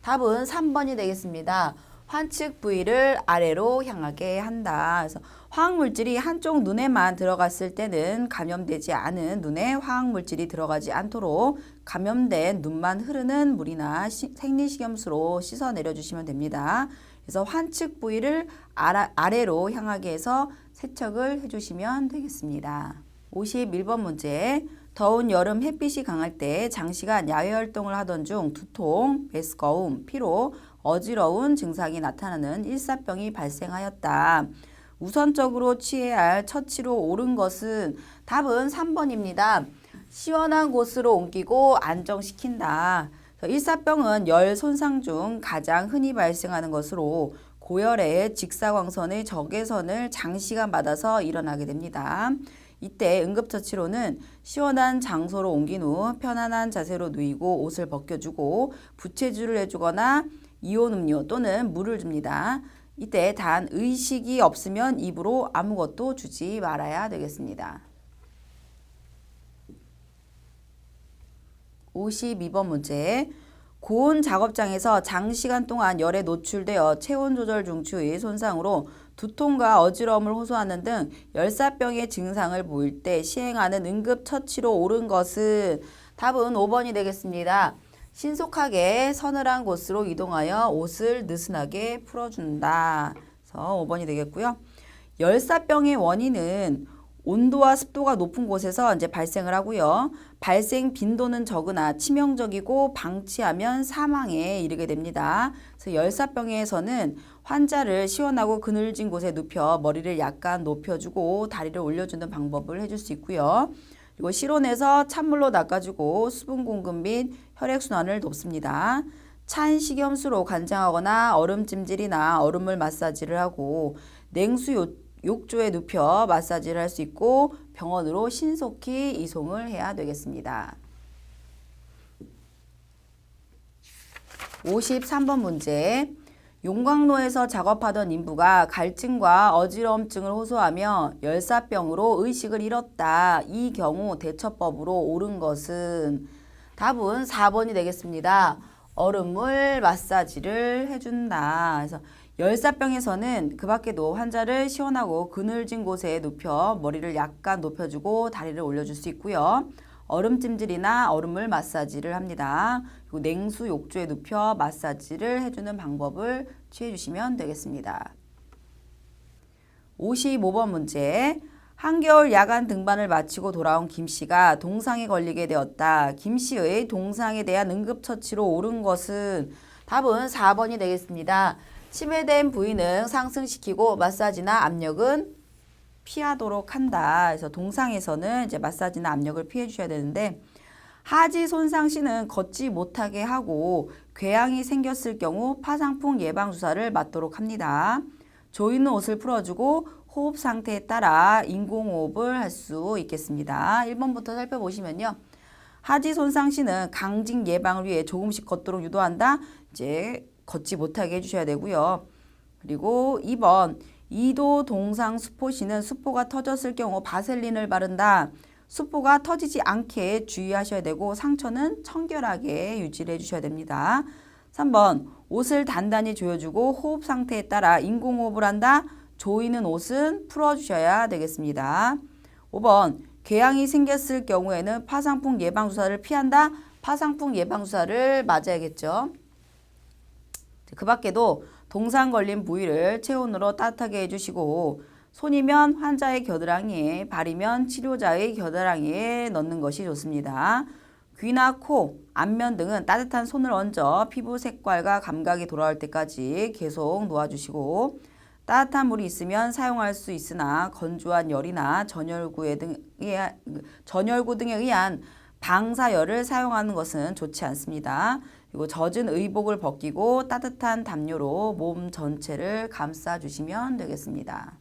답은 3번이 되겠습니다. 환측 부위를 아래로 향하게 한다. 그래서 화학물질이 한쪽 눈에만 들어갔을 때는 감염되지 않은 눈에 화학물질이 들어가지 않도록 감염된 눈만 흐르는 물이나 생리식염수로 씻어 내려주시면 됩니다. 그래서 환측 부위를 아래로 향하게 해서 세척을 해주시면 되겠습니다. 51번 문제. 더운 여름 햇빛이 강할 때 장시간 야외 활동을 하던 중 두통, 메스꺼움, 피로, 어지러운 증상이 나타나는 일사병이 발생하였다. 우선적으로 취해야 할 처치로 옳은 것은 답은 3번입니다. 시원한 곳으로 옮기고 안정시킨다. 일사병은 열 손상 중 가장 흔히 발생하는 것으로 고열에 직사광선의 적외선을 장시간 받아서 일어나게 됩니다. 이때 응급처치로는 시원한 장소로 옮긴 후 편안한 자세로 누이고 옷을 벗겨주고 부채질을 해주거나 이온 음료 또는 물을 줍니다. 이때 단 의식이 없으면 입으로 아무것도 주지 말아야 되겠습니다. 52번 문제. 고온 작업장에서 장시간 동안 열에 노출되어 체온 조절 중추의 손상으로 두통과 어지러움을 호소하는 등 열사병의 증상을 보일 때 시행하는 응급처치로 옳은 것은 답은 5번이 되겠습니다. 신속하게 서늘한 곳으로 이동하여 옷을 느슨하게 풀어준다. 그래서 5번이 되겠고요. 열사병의 원인은 온도와 습도가 높은 곳에서 이제 발생을 하고요. 발생 빈도는 적으나 치명적이고 방치하면 사망에 이르게 됩니다. 그래서 열사병에서는 환자를 시원하고 그늘진 곳에 눕혀 머리를 약간 높여주고 다리를 올려주는 방법을 해줄 수 있고요. 그리고 실온에서 찬물로 닦아주고 수분 공급 및 혈액순환을 돕습니다. 찬 식염수로 간장하거나 얼음찜질이나 얼음물 마사지를 하고 냉수 욕조에 눕혀 마사지를 할 수 있고 병원으로 신속히 이송을 해야 되겠습니다. 53번 문제. 용광로에서 작업하던 인부가 갈증과 어지러움증을 호소하며 열사병으로 의식을 잃었다. 이 경우 대처법으로 옳은 것은 답은 4번이 되겠습니다. 얼음물 마사지를 해준다. 그래서 열사병에서는 그 밖에도 환자를 시원하고 그늘진 곳에 눕혀 머리를 약간 높여주고 다리를 올려줄 수 있고요. 얼음찜질이나 얼음물 마사지를 합니다. 그리고 냉수 욕조에 눕혀 마사지를 해주는 방법을 취해주시면 되겠습니다. 55번 문제. 한겨울 야간 등반을 마치고 돌아온 김씨가 동상에 걸리게 되었다. 김씨의 동상에 대한 응급처치로 옳은 것은 답은 4번이 되겠습니다. 침해된 부위는 상승시키고 마사지나 압력은 피하도록 한다. 그래서 동상에서는 이제 마사지나 압력을 피해 주셔야 되는데 하지 손상 시는 걷지 못하게 하고 궤양이 생겼을 경우 파상풍 예방 주사를 맞도록 합니다. 조이는 옷을 풀어주고 호흡 상태에 따라 인공호흡을 할 수 있겠습니다. 1번부터 살펴보시면요. 하지 손상 시는 강직 예방을 위해 조금씩 걷도록 유도한다. 이제 걷지 못하게 해주셔야 되고요. 그리고 2번 이도 동상 수포 시는 수포가 터졌을 경우 바셀린을 바른다. 수포가 터지지 않게 주의하셔야 되고 상처는 청결하게 유지를 해주셔야 됩니다. 3번 옷을 단단히 조여주고 호흡 상태에 따라 인공호흡을 한다. 조이는 옷은 풀어주셔야 되겠습니다. 5번 궤양이 생겼을 경우에는 파상풍 예방주사를 피한다. 파상풍 예방주사를 맞아야겠죠. 그 밖에도 동상 걸린 부위를 체온으로 따뜻하게 해주시고 손이면 환자의 겨드랑이에, 발이면 치료자의 겨드랑이에 넣는 것이 좋습니다. 귀나 코, 안면 등은 따뜻한 손을 얹어 피부 색깔과 감각이 돌아올 때까지 계속 놓아주시고 따뜻한 물이 있으면 사용할 수 있으나 건조한 열이나 전열구 등에 의한 방사열을 사용하는 것은 좋지 않습니다. 그리고 젖은 의복을 벗기고 따뜻한 담요로 몸 전체를 감싸주시면 되겠습니다.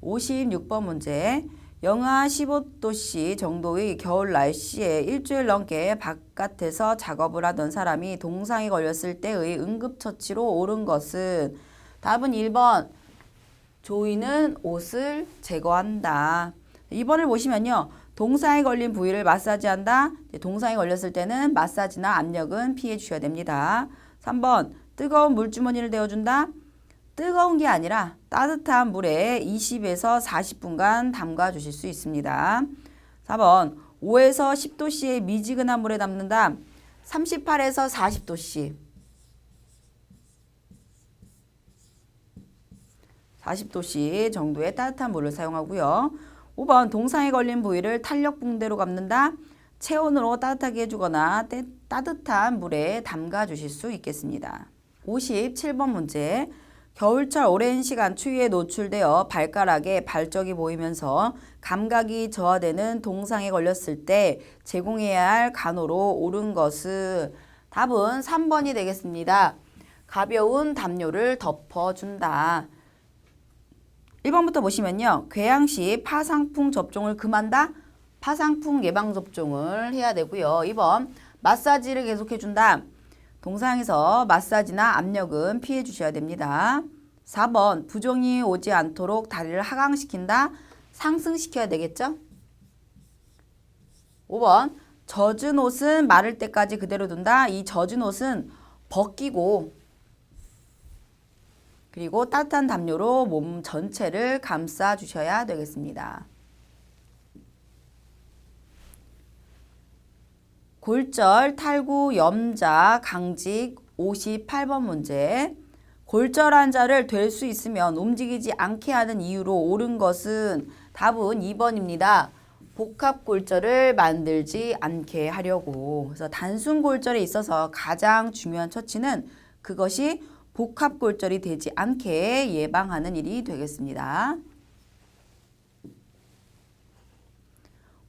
56번 문제. 영하 15도씨 정도의 겨울 날씨에 일주일 넘게 바깥에서 작업을 하던 사람이 동상에 걸렸을 때의 응급처치로 옳은 것은 답은 1번 조이는 옷을 제거한다. 2번을 보시면요. 동상에 걸린 부위를 마사지한다. 동상에 걸렸을 때는 마사지나 압력은 피해 주셔야 됩니다. 3번 뜨거운 물주머니를 데워준다. 뜨거운 게 아니라 따뜻한 물에 20에서 40분간 담가 주실 수 있습니다. 4번 5에서 10도씨의 미지근한 물에 담는다. 38에서 40도씨 40도씨 정도의 따뜻한 물을 사용하고요. 5번 동상에 걸린 부위를 탄력 붕대로 감는다. 체온으로 따뜻하게 해주거나 따뜻한 물에 담가 주실 수 있겠습니다. 57번 문제. 겨울철 오랜 시간 추위에 노출되어 발가락에 발적이 보이면서 감각이 저하되는 동상에 걸렸을 때 제공해야 할 간호로 옳은 것은 답은 3번이 되겠습니다. 가벼운 담요를 덮어준다. 1번부터 보시면요. 궤양 시 파상풍 접종을 금한다. 파상풍 예방 접종을 해야 되고요. 2번 마사지를 계속해준다. 동상에서 마사지나 압력은 피해 주셔야 됩니다. 4번 부종이 오지 않도록 다리를 하강시킨다. 상승시켜야 되겠죠? 5번 젖은 옷은 마를 때까지 그대로 둔다. 이 젖은 옷은 벗기고 그리고 따뜻한 담요로 몸 전체를 감싸 주셔야 되겠습니다. 골절, 탈구, 염자, 강직 58번 문제. 골절 환자를 될 수 있으면 움직이지 않게 하는 이유로 옳은 것은 답은 2번입니다. 복합골절을 만들지 않게 하려고. 그래서 단순골절에 있어서 가장 중요한 처치는 그것이 복합골절이 되지 않게 예방하는 일이 되겠습니다.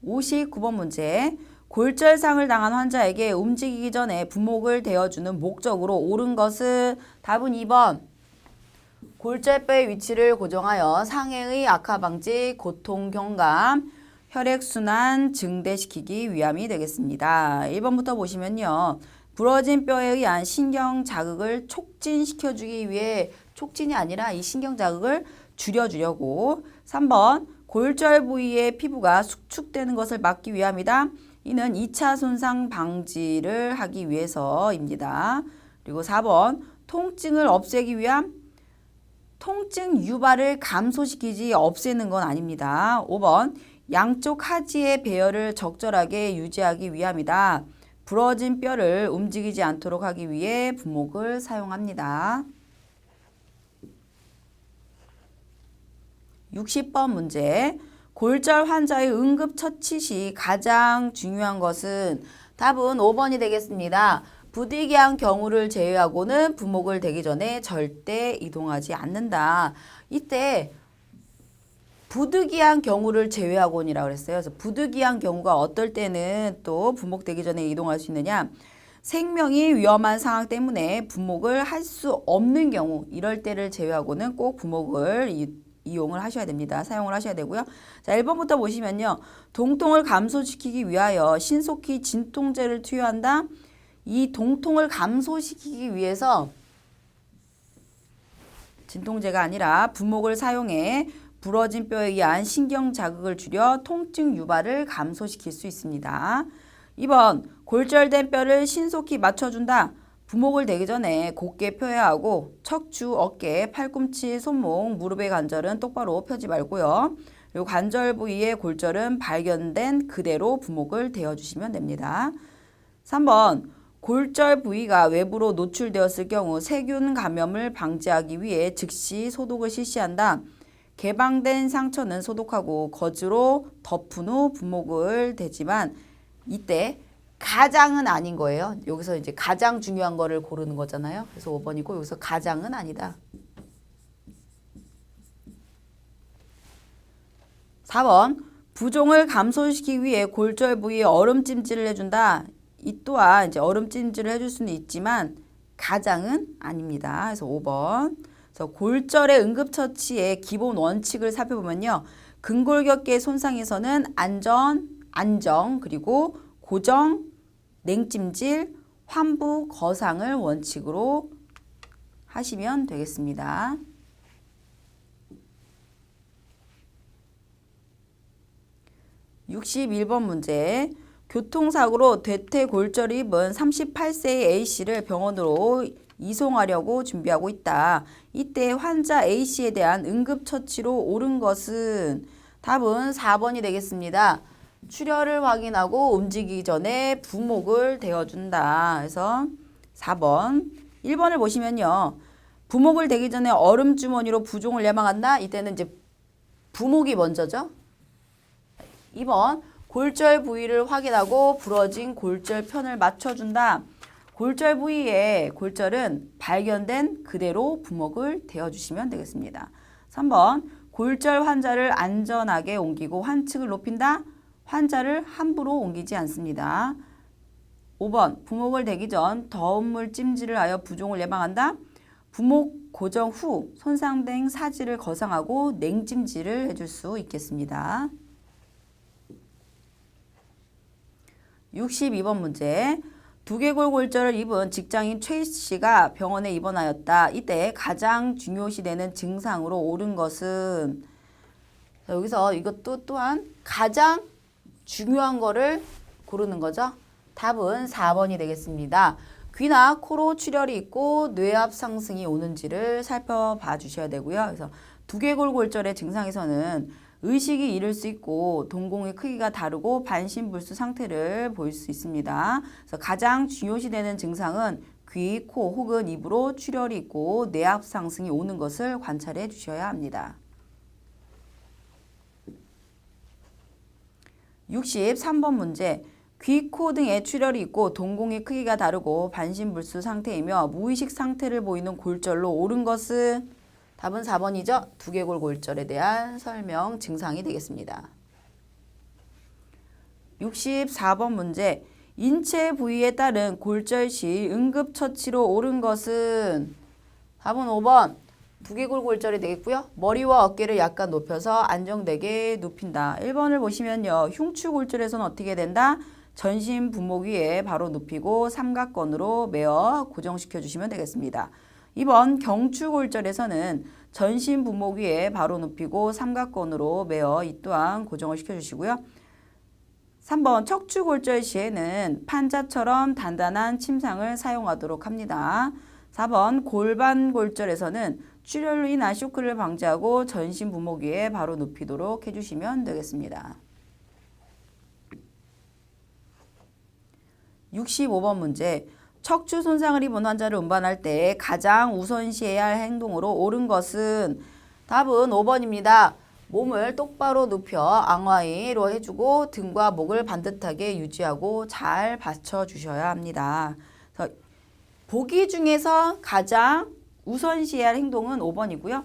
59번 문제. 골절상을 당한 환자에게 움직이기 전에 부목을 대어주는 목적으로 옳은 것은 답은 2번. 골절뼈의 위치를 고정하여 상해의 악화 방지, 고통 경감, 혈액순환 증대시키기 위함이 되겠습니다. 1번부터 보시면요. 부러진 뼈에 의한 신경 자극을 촉진시켜주기 위해 촉진이 아니라 이 신경 자극을 줄여주려고. 3번 골절 부위의 피부가 수축되는 것을 막기 위함이다. 이는 2차 손상 방지를 하기 위해서입니다. 그리고 4번 통증을 없애기 위함. 통증 유발을 감소시키지 없애는 건 아닙니다. 5번 양쪽 하지의 배열을 적절하게 유지하기 위함이다. 부러진 뼈를 움직이지 않도록 하기 위해 부목을 사용합니다. 60번 문제. 골절 환자의 응급처치 시 가장 중요한 것은 답은 5번이 되겠습니다. 부득이한 경우를 제외하고는 부목을 대기 전에 절대 이동하지 않는다. 이때 부득이한 경우를 제외하고니라고 그랬어요. 그래서 부득이한 경우가 어떨 때는 또 부목되기 전에 이동할 수 있느냐. 생명이 위험한 상황 때문에 부목을 할 수 없는 경우 이럴 때를 제외하고는 꼭 부목을 이용을 하셔야 됩니다. 사용을 하셔야 되고요. 자, 1번부터 보시면요. 동통을 감소시키기 위하여 신속히 진통제를 투여한다. 이 동통을 감소시키기 위해서 진통제가 아니라 부목을 사용해 부러진 뼈에 의한 신경 자극을 줄여 통증 유발을 감소시킬 수 있습니다. 2번 골절된 뼈를 신속히 맞춰준다. 부목을 대기 전에 곧게 펴야 하고 척추, 어깨, 팔꿈치, 손목, 무릎의 관절은 똑바로 펴지 말고요. 그리고 관절 부위의 골절은 발견된 그대로 부목을 대어주시면 됩니다. 3번 골절 부위가 외부로 노출되었을 경우 세균 감염을 방지하기 위해 즉시 소독을 실시한다. 개방된 상처는 소독하고 거즈로 덮은 후 부목을 대지만 이때 가장은 아닌 거예요. 여기서 이제 가장 중요한 거를 고르는 거잖아요. 그래서 5번이고 여기서 가장은 아니다. 4번 부종을 감소시키기 위해 골절 부위에 얼음찜질을 해준다. 이 또한 이제 얼음찜질을 해줄 수는 있지만 가장은 아닙니다. 그래서 5번. 그래서 골절의 응급처치의 기본 원칙을 살펴보면요. 근골격계 손상에서는 안정, 그리고 고정, 냉찜질, 환부, 거상을 원칙으로 하시면 되겠습니다. 61번 문제. 교통사고로 대퇴골절을 입은 38세의 A씨를 병원으로 이송하려고 준비하고 있다. 이때 환자 A씨에 대한 응급처치로 옳은 것은 답은 4번이 되겠습니다. 출혈을 확인하고 움직이기 전에 부목을 대어준다. 그래서 4번. 1번을 보시면요. 부목을 대기 전에 얼음 주머니로 부종을 예방한다. 이때는 이제 부목이 먼저죠. 2번. 골절 부위를 확인하고 부러진 골절 편을 맞춰준다. 골절 부위의 골절은 발견된 그대로 부목을 대어주시면 되겠습니다. 3번. 골절 환자를 안전하게 옮기고 환측을 높인다. 환자를 함부로 옮기지 않습니다. 5번. 부목을 대기 전 더운 물 찜질을 하여 부종을 예방한다. 부목 고정 후 손상된 사지를 거상하고 냉찜질을 해줄 수 있겠습니다. 62번 문제. 두개골 골절을 입은 직장인 최 씨가 병원에 입원하였다. 이때 가장 중요시되는 증상으로 옳은 것은 여기서 이것도 또한 가장 중요한 거를 고르는 거죠. 답은 4번이 되겠습니다. 귀나 코로 출혈이 있고 뇌압 상승이 오는지를 살펴봐 주셔야 되고요. 그래서 두개골 골절의 증상에서는 의식이 잃을 수 있고 동공의 크기가 다르고 반신불수 상태를 보일 수 있습니다. 그래서 가장 중요시되는 증상은 귀, 코 혹은 입으로 출혈이 있고 뇌압 상승이 오는 것을 관찰해 주셔야 합니다. 63번 문제. 귀, 코 등에 출혈이 있고 동공의 크기가 다르고 반신불수 상태이며 무의식 상태를 보이는 골절로 옳은 것은 답은 4번이죠. 두개골 골절에 대한 설명 증상이 되겠습니다. 64번 문제. 인체 부위에 따른 골절 시 응급처치로 옳은 것은 답은 5번. 두개골 골절이 되겠고요. 머리와 어깨를 약간 높여서 안정되게 눕힌다. 1번을 보시면요. 흉추 골절에서는 어떻게 된다? 전신 부목 위에 바로 눕히고 삼각건으로 메어 고정시켜 주시면 되겠습니다. 2번 경추 골절에서는 전신 부목 위에 바로 눕히고 삼각건으로 메어 이 또한 고정을 시켜주시고요. 3번 척추 골절 시에는 판자처럼 단단한 침상을 사용하도록 합니다. 4번 골반 골절에서는 출혈로 인한 쇼크를 방지하고 전신 부목 위에 바로 눕히도록 해주시면 되겠습니다. 65번 문제. 척추 손상을 입은 환자를 운반할 때 가장 우선시해야 할 행동으로 옳은 것은 답은 5번입니다. 몸을 똑바로 눕혀 앙화이로 해주고 등과 목을 반듯하게 유지하고 잘 받쳐주셔야 합니다. 그래서 보기 중에서 가장 우선시해야 할 행동은 5번이고요.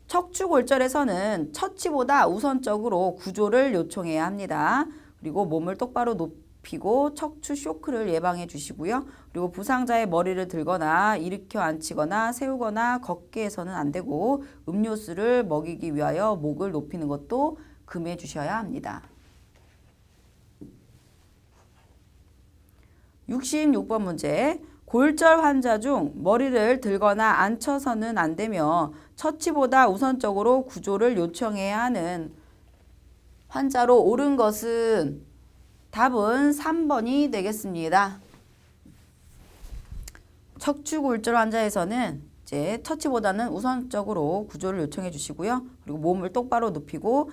척추골절에서는 처치보다 우선적으로 구조를 요청해야 합니다. 그리고 몸을 똑바로 높이고 척추 쇼크를 예방해 주시고요. 그리고 부상자의 머리를 들거나 일으켜 앉히거나 세우거나 걷게 해서는 안 되고 음료수를 먹이기 위하여 목을 높이는 것도 금해 주셔야 합니다. 66번 문제. 골절 환자 중 머리를 들거나 앉혀서는 안 되며 처치보다 우선적으로 구조를 요청해야 하는 환자로 옳은 것은 답은 3번이 되겠습니다. 척추골절 환자에서는 이제 처치보다는 우선적으로 구조를 요청해 주시고요. 그리고 몸을 똑바로 눕히고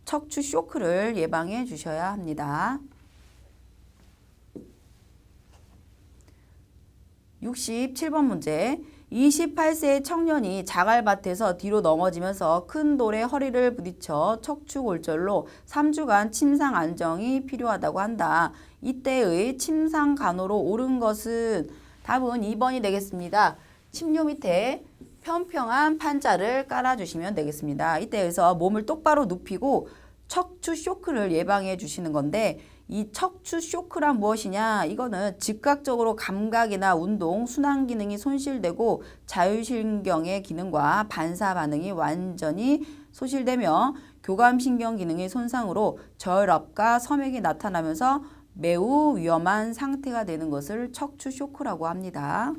척추 쇼크를 예방해 주셔야 합니다. 67번 문제. 28세의 청년이 자갈밭에서 뒤로 넘어지면서 큰 돌에 허리를 부딪혀 척추골절로 3주간 침상 안정이 필요하다고 한다. 이때의 침상 간호로 옳은 것은 답은 2번이 되겠습니다. 침뇨 밑에 평평한 판자를 깔아주시면 되겠습니다. 이때에서 몸을 똑바로 눕히고 척추 쇼크를 예방해 주시는 건데 이 척추 쇼크란 무엇이냐? 이거는 즉각적으로 감각이나 운동, 순환 기능이 손실되고 자율신경의 기능과 반사 반응이 완전히 소실되며 교감신경 기능의 손상으로 저혈압과 섬액이 나타나면서 매우 위험한 상태가 되는 것을 척추 쇼크라고 합니다.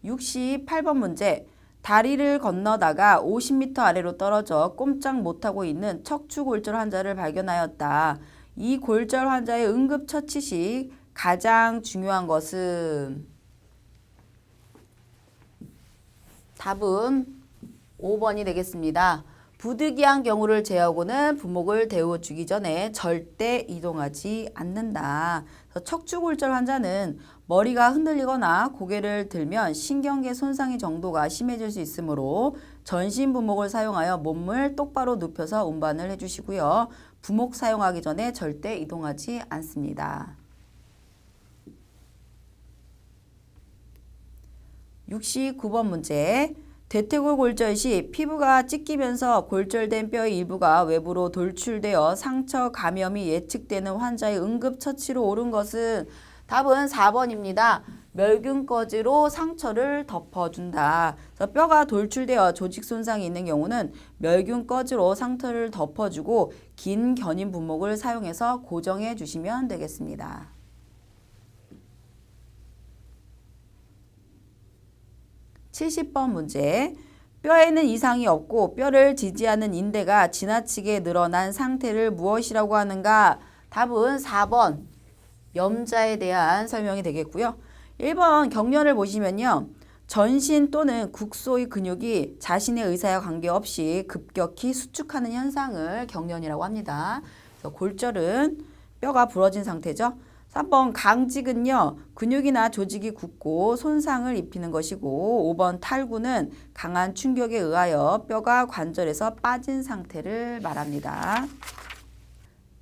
68번 문제. 다리를 건너다가 50m 아래로 떨어져 꼼짝 못하고 있는 척추골절 환자를 발견하였다. 이 골절 환자의 응급처치 시 가장 중요한 것은 답은 5번이 되겠습니다. 부득이한 경우를 제하고는 부목을 데워주기 전에 절대 이동하지 않는다. 척추골절 환자는 머리가 흔들리거나 고개를 들면 신경계 손상의 정도가 심해질 수 있으므로 전신 부목을 사용하여 몸을 똑바로 눕혀서 운반을 해주시고요. 부목 사용하기 전에 절대 이동하지 않습니다. 69번 문제. 대퇴골 골절 시 피부가 찢기면서 골절된 뼈의 일부가 외부로 돌출되어 상처 감염이 예측되는 환자의 응급처치로 옳은 것은 답은 4번입니다. 멸균꺼지로 상처를 덮어준다. 뼈가 돌출되어 조직 손상이 있는 경우는 멸균꺼지로 상처를 덮어주고 긴 견인 분목을 사용해서 고정해 주시면 되겠습니다. 70번 문제. 뼈에는 이상이 없고 뼈를 지지하는 인대가 지나치게 늘어난 상태를 무엇이라고 하는가? 답은 4번. 염자에 대한 설명이 되겠고요. 1번 경련을 보시면요. 전신 또는 국소의 근육이 자신의 의사와 관계없이 급격히 수축하는 현상을 경련이라고 합니다. 그래서 골절은 뼈가 부러진 상태죠. 3번 강직은요. 근육이나 조직이 굳고 손상을 입히는 것이고 5번 탈구는 강한 충격에 의하여 뼈가 관절에서 빠진 상태를 말합니다.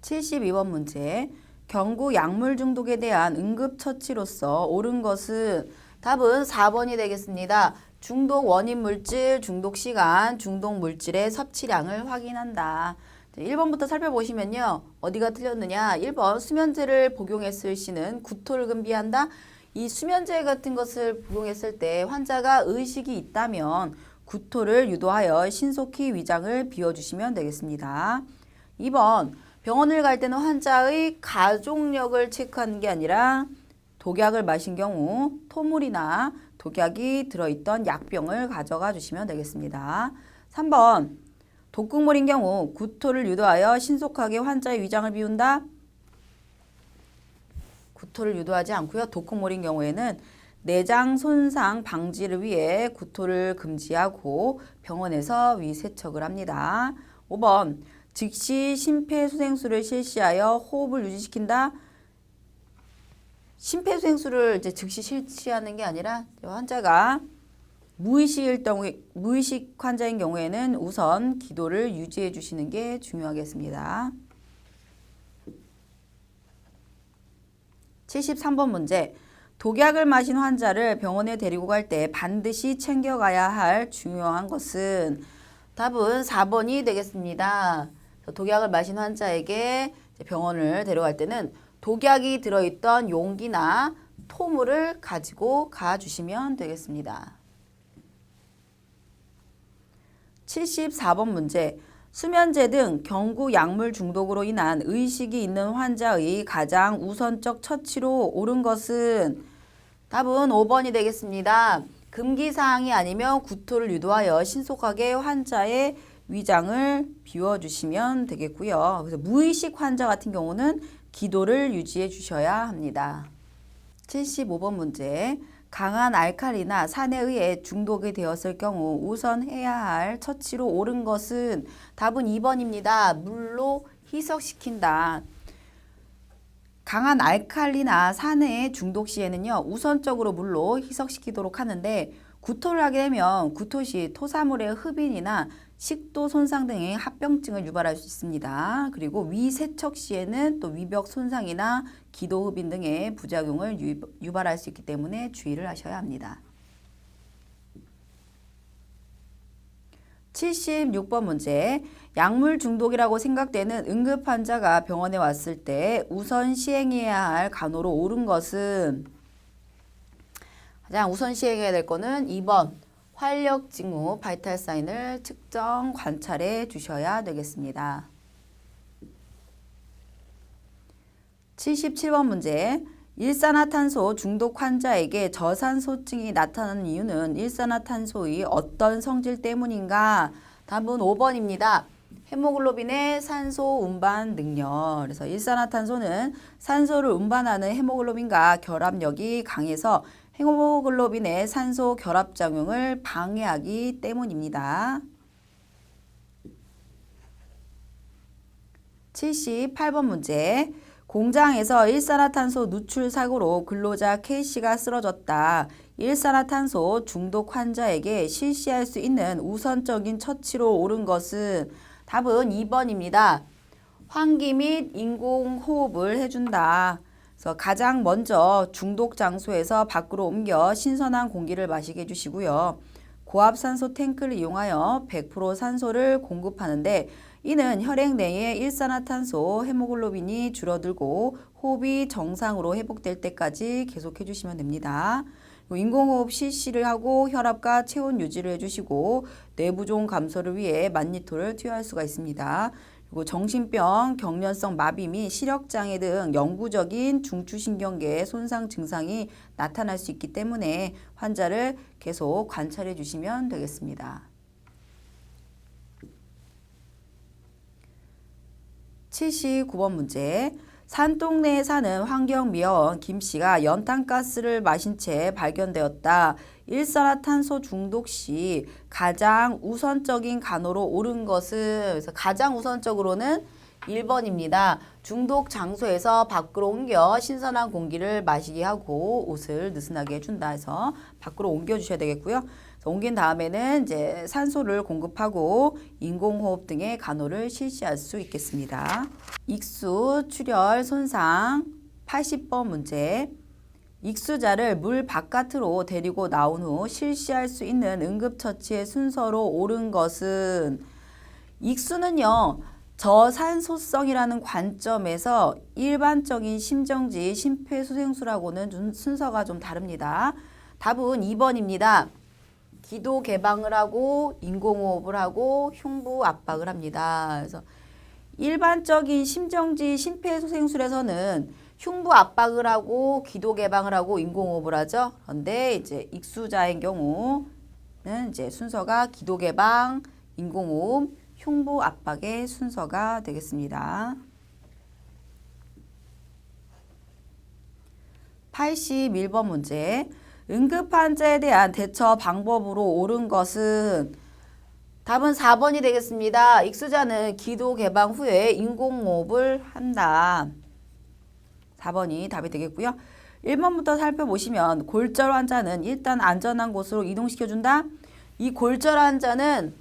72번 문제. 경구 약물 중독에 대한 응급처치로서 옳은 것은 답은 4번이 되겠습니다. 중독 원인 물질, 중독 시간, 중독 물질의 섭취량을 확인한다. 1번부터 살펴보시면요. 어디가 틀렸느냐. 1번 수면제를 복용했을 시는 구토를 금비한다. 이 수면제 같은 것을 복용했을 때 환자가 의식이 있다면 구토를 유도하여 신속히 위장을 비워주시면 되겠습니다. 2번 병원을 갈 때는 환자의 가족력을 체크하는 게 아니라 독약을 마신 경우 토물이나 독약이 들어있던 약병을 가져가 주시면 되겠습니다. 3번 독극물인 경우 구토를 유도하여 신속하게 환자의 위장을 비운다. 구토를 유도하지 않고요. 독극물인 경우에는 내장 손상 방지를 위해 구토를 금지하고 병원에서 위세척을 합니다. 5번 즉시 심폐소생술을 실시하여 호흡을 유지시킨다. 심폐소생술을 이제 즉시 실시하는 게 아니라 환자가 무의식 환자인 경우에는 우선 기도를 유지해 주시는 게 중요하겠습니다. 73번 문제. 독약을 마신 환자를 병원에 데리고 갈 때 반드시 챙겨가야 할 중요한 것은? 답은 4번이 되겠습니다. 독약을 마신 환자에게 병원을 데려갈 때는 독약이 들어있던 용기나 토물을 가지고 가주시면 되겠습니다. 74번 문제. 수면제 등 경구 약물 중독으로 인한 의식이 있는 환자의 가장 우선적 처치로 옳은 것은? 답은 5번이 되겠습니다. 금기사항이 아니면 구토를 유도하여 신속하게 환자의 위장을 비워주시면 되겠고요. 그래서 무의식 환자 같은 경우는 기도를 유지해 주셔야 합니다. 75번 문제. 강한 알칼리나 산에 의해 중독이 되었을 경우 우선 해야 할 처치로 옳은 것은? 답은 2번입니다. 물로 희석시킨다. 강한 알칼리나 산에 중독 시에는요, 우선적으로 물로 희석시키도록 하는데, 구토를 하게 되면 구토 시 토사물의 흡인이나 식도 손상 등의 합병증을 유발할 수 있습니다. 그리고 위세척 시에는 또 위벽 손상이나 기도 흡인 등의 부작용을 유발할 수 있기 때문에 주의를 하셔야 합니다. 76번 문제. 약물 중독이라고 생각되는 응급 환자가 병원에 왔을 때 우선 시행해야 할 간호로 옳은 것은? 가장 우선 시행해야 될 거는 2번 활력 징후 바이탈 사인을 측정 관찰해 주셔야 되겠습니다. 77번 문제. 일산화탄소 중독 환자에게 저산소증이 나타나는 이유는 일산화탄소의 어떤 성질 때문인가? 답은 5번입니다. 헤모글로빈의 산소 운반 능력. 그래서 일산화탄소는 산소를 운반하는 헤모글로빈과 결합력이 강해서 헤모글로빈의 산소 결합작용을 방해하기 때문입니다. 78번 문제. 공장에서 일산화탄소 누출 사고로 근로자 K씨가 쓰러졌다. 일산화탄소 중독 환자에게 실시할 수 있는 우선적인 처치로 옳은 것은? 답은 2번입니다. 환기 및 인공호흡을 해준다. 그래서 가장 먼저 중독 장소에서 밖으로 옮겨 신선한 공기를 마시게 해주시고요. 고압산소 탱크를 이용하여 100% 산소를 공급하는데 이는 혈액 내의 일산화탄소 헤모글로빈이 줄어들고 호흡이 정상으로 회복될 때까지 계속해 주시면 됩니다. 인공호흡 실시를 하고 혈압과 체온 유지를 해주시고 뇌부종 감소를 위해 만니토를 투여할 수가 있습니다. 그리고 정신병, 경련성 마비 및 시력장애 등 영구적인 중추신경계 손상 증상이 나타날 수 있기 때문에 환자를 계속 관찰해 주시면 되겠습니다. 79번 문제. 산동네에 사는 환경미화원 김씨가 연탄가스를 마신 채 발견되었다. 일산화탄소 중독 시 가장 우선적인 간호로 옳은 것은? 그래서 가장 우선적으로는 1번입니다. 중독 장소에서 밖으로 옮겨 신선한 공기를 마시게 하고 옷을 느슨하게 해준다 해서 밖으로 옮겨 주셔야 되겠고요. 옮긴 다음에는 이제 산소를 공급하고 인공호흡 등의 간호를 실시할 수 있겠습니다. 익수, 출혈, 손상 80번 문제. 익수자를 물 바깥으로 데리고 나온 후 실시할 수 있는 응급처치의 순서로 옳은 것은? 익수는요, 저산소성이라는 관점에서 일반적인 심정지, 심폐소생술하고는 순서가 좀 다릅니다. 답은 2번입니다. 기도 개방을 하고 인공호흡을 하고 흉부 압박을 합니다. 그래서 일반적인 심정지 심폐소생술에서는 흉부 압박을 하고 기도 개방을 하고 인공호흡을 하죠. 그런데 이제 익수자의 경우는 이제 순서가 기도 개방, 인공호흡, 흉부 압박의 순서가 되겠습니다. 81번 문제. 응급환자에 대한 대처 방법으로 옳은 것은? 답은 4번이 되겠습니다. 익수자는 기도 개방 후에 인공호흡을 한다. 4번이 답이 되겠고요. 1번부터 살펴보시면 골절 환자는 일단 안전한 곳으로 이동시켜준다. 이 골절 환자는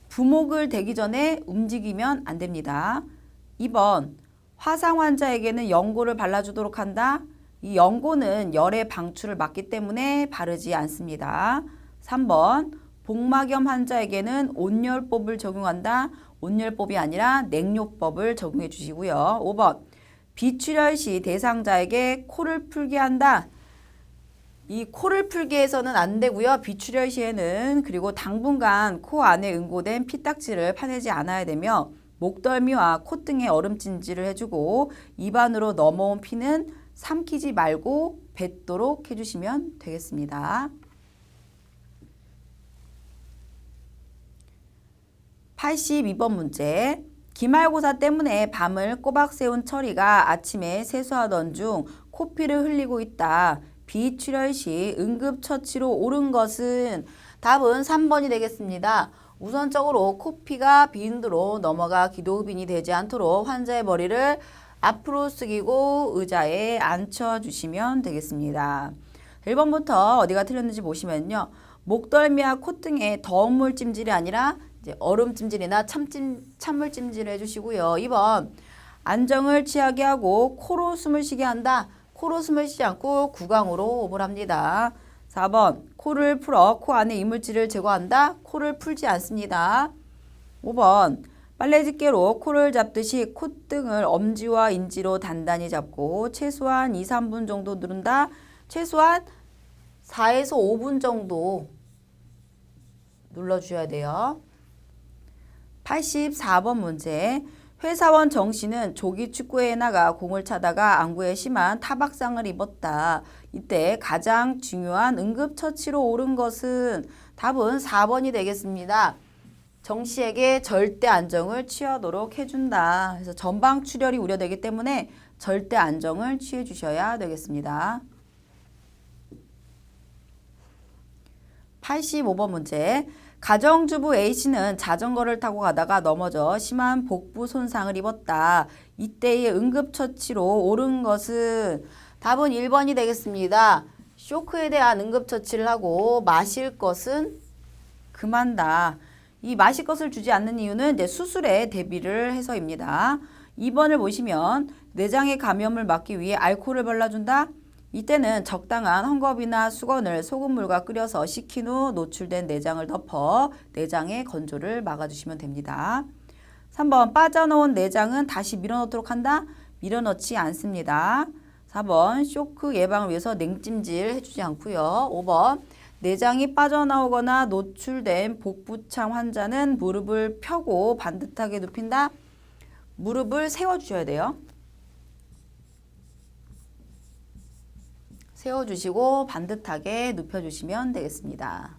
부목을 대기 전에 움직이면 안 됩니다. 2번 화상 환자에게는 연고를 발라주도록 한다. 이 연고는 열의 방출을 막기 때문에 바르지 않습니다. 3번 복막염 환자에게는 온열법을 적용한다. 온열법이 아니라 냉요법을 적용해 주시고요. 5번 비출혈 시 대상자에게 코를 풀게 한다. 이 코를 풀게 해서는 안 되고요. 비출혈 시에는 그리고 당분간 코 안에 응고된 피딱지를 파내지 않아야 되며 목덜미와 콧등에 얼음찜질을 해주고 입안으로 넘어온 피는 삼키지 말고 뱉도록 해주시면 되겠습니다. 82번 문제. 기말고사 때문에 밤을 꼬박 새운 철이가 아침에 세수하던 중 코피를 흘리고 있다. 비출혈 시 응급처치로 옳은 것은 답은 3번이 되겠습니다. 우선적으로 코피가 비인두로 넘어가 기도흡인이 되지 않도록 환자의 머리를 앞으로 숙이고 의자에 앉혀주시면 되겠습니다. 1번부터 어디가 틀렸는지 보시면요. 목덜미와 콧등에 더운 물 찜질이 아니라 이제 얼음 찜질이나 찬물 찜질을 해주시고요. 2번 안정을 취하게 하고 코로 숨을 쉬게 한다. 코로 숨을 쉬지 않고 구강으로 호흡을 합니다. 4번 코를 풀어 코 안에 이물질을 제거한다. 코를 풀지 않습니다. 5번 빨래집게로 코를 잡듯이 콧등을 엄지와 인지로 단단히 잡고 최소한 2, 3분 정도 누른다. 최소한 4에서 5분 정도 눌러주셔야 돼요. 84번 문제. 회사원 정 씨는 조기 축구회에 나가 공을 차다가 안구에 심한 타박상을 입었다. 이때 가장 중요한 응급처치로 옳은 것은 답은 4번이 되겠습니다. 정 씨에게 절대 안정을 취하도록 해준다. 그래서 전방출혈이 우려되기 때문에 절대 안정을 취해 주셔야 되겠습니다. 85번 문제. 가정주부 A씨는 자전거를 타고 가다가 넘어져 심한 복부 손상을 입었다. 이때의 응급처치로 옳은 것은 답은 1번이 되겠습니다. 쇼크에 대한 응급처치를 하고 마실 것은 금한다. 이 마실 것을 주지 않는 이유는 이제 수술에 대비를 해서입니다. 2번을 보시면 내장의 감염을 막기 위해 알코올을 발라준다. 이때는 적당한 헝겊이나 수건을 소금물과 끓여서 식힌 후 노출된 내장을 덮어 내장의 건조를 막아주시면 됩니다. 3번 빠져나온 내장은 다시 밀어넣도록 한다. 밀어넣지 않습니다. 4번 쇼크 예방을 위해서 냉찜질 해주지 않고요. 5번 내장이 빠져나오거나 노출된 복부창 환자는 무릎을 펴고 반듯하게 눕힌다. 무릎을 세워주셔야 돼요. 세워주시고 반듯하게 눕혀주시면 되겠습니다.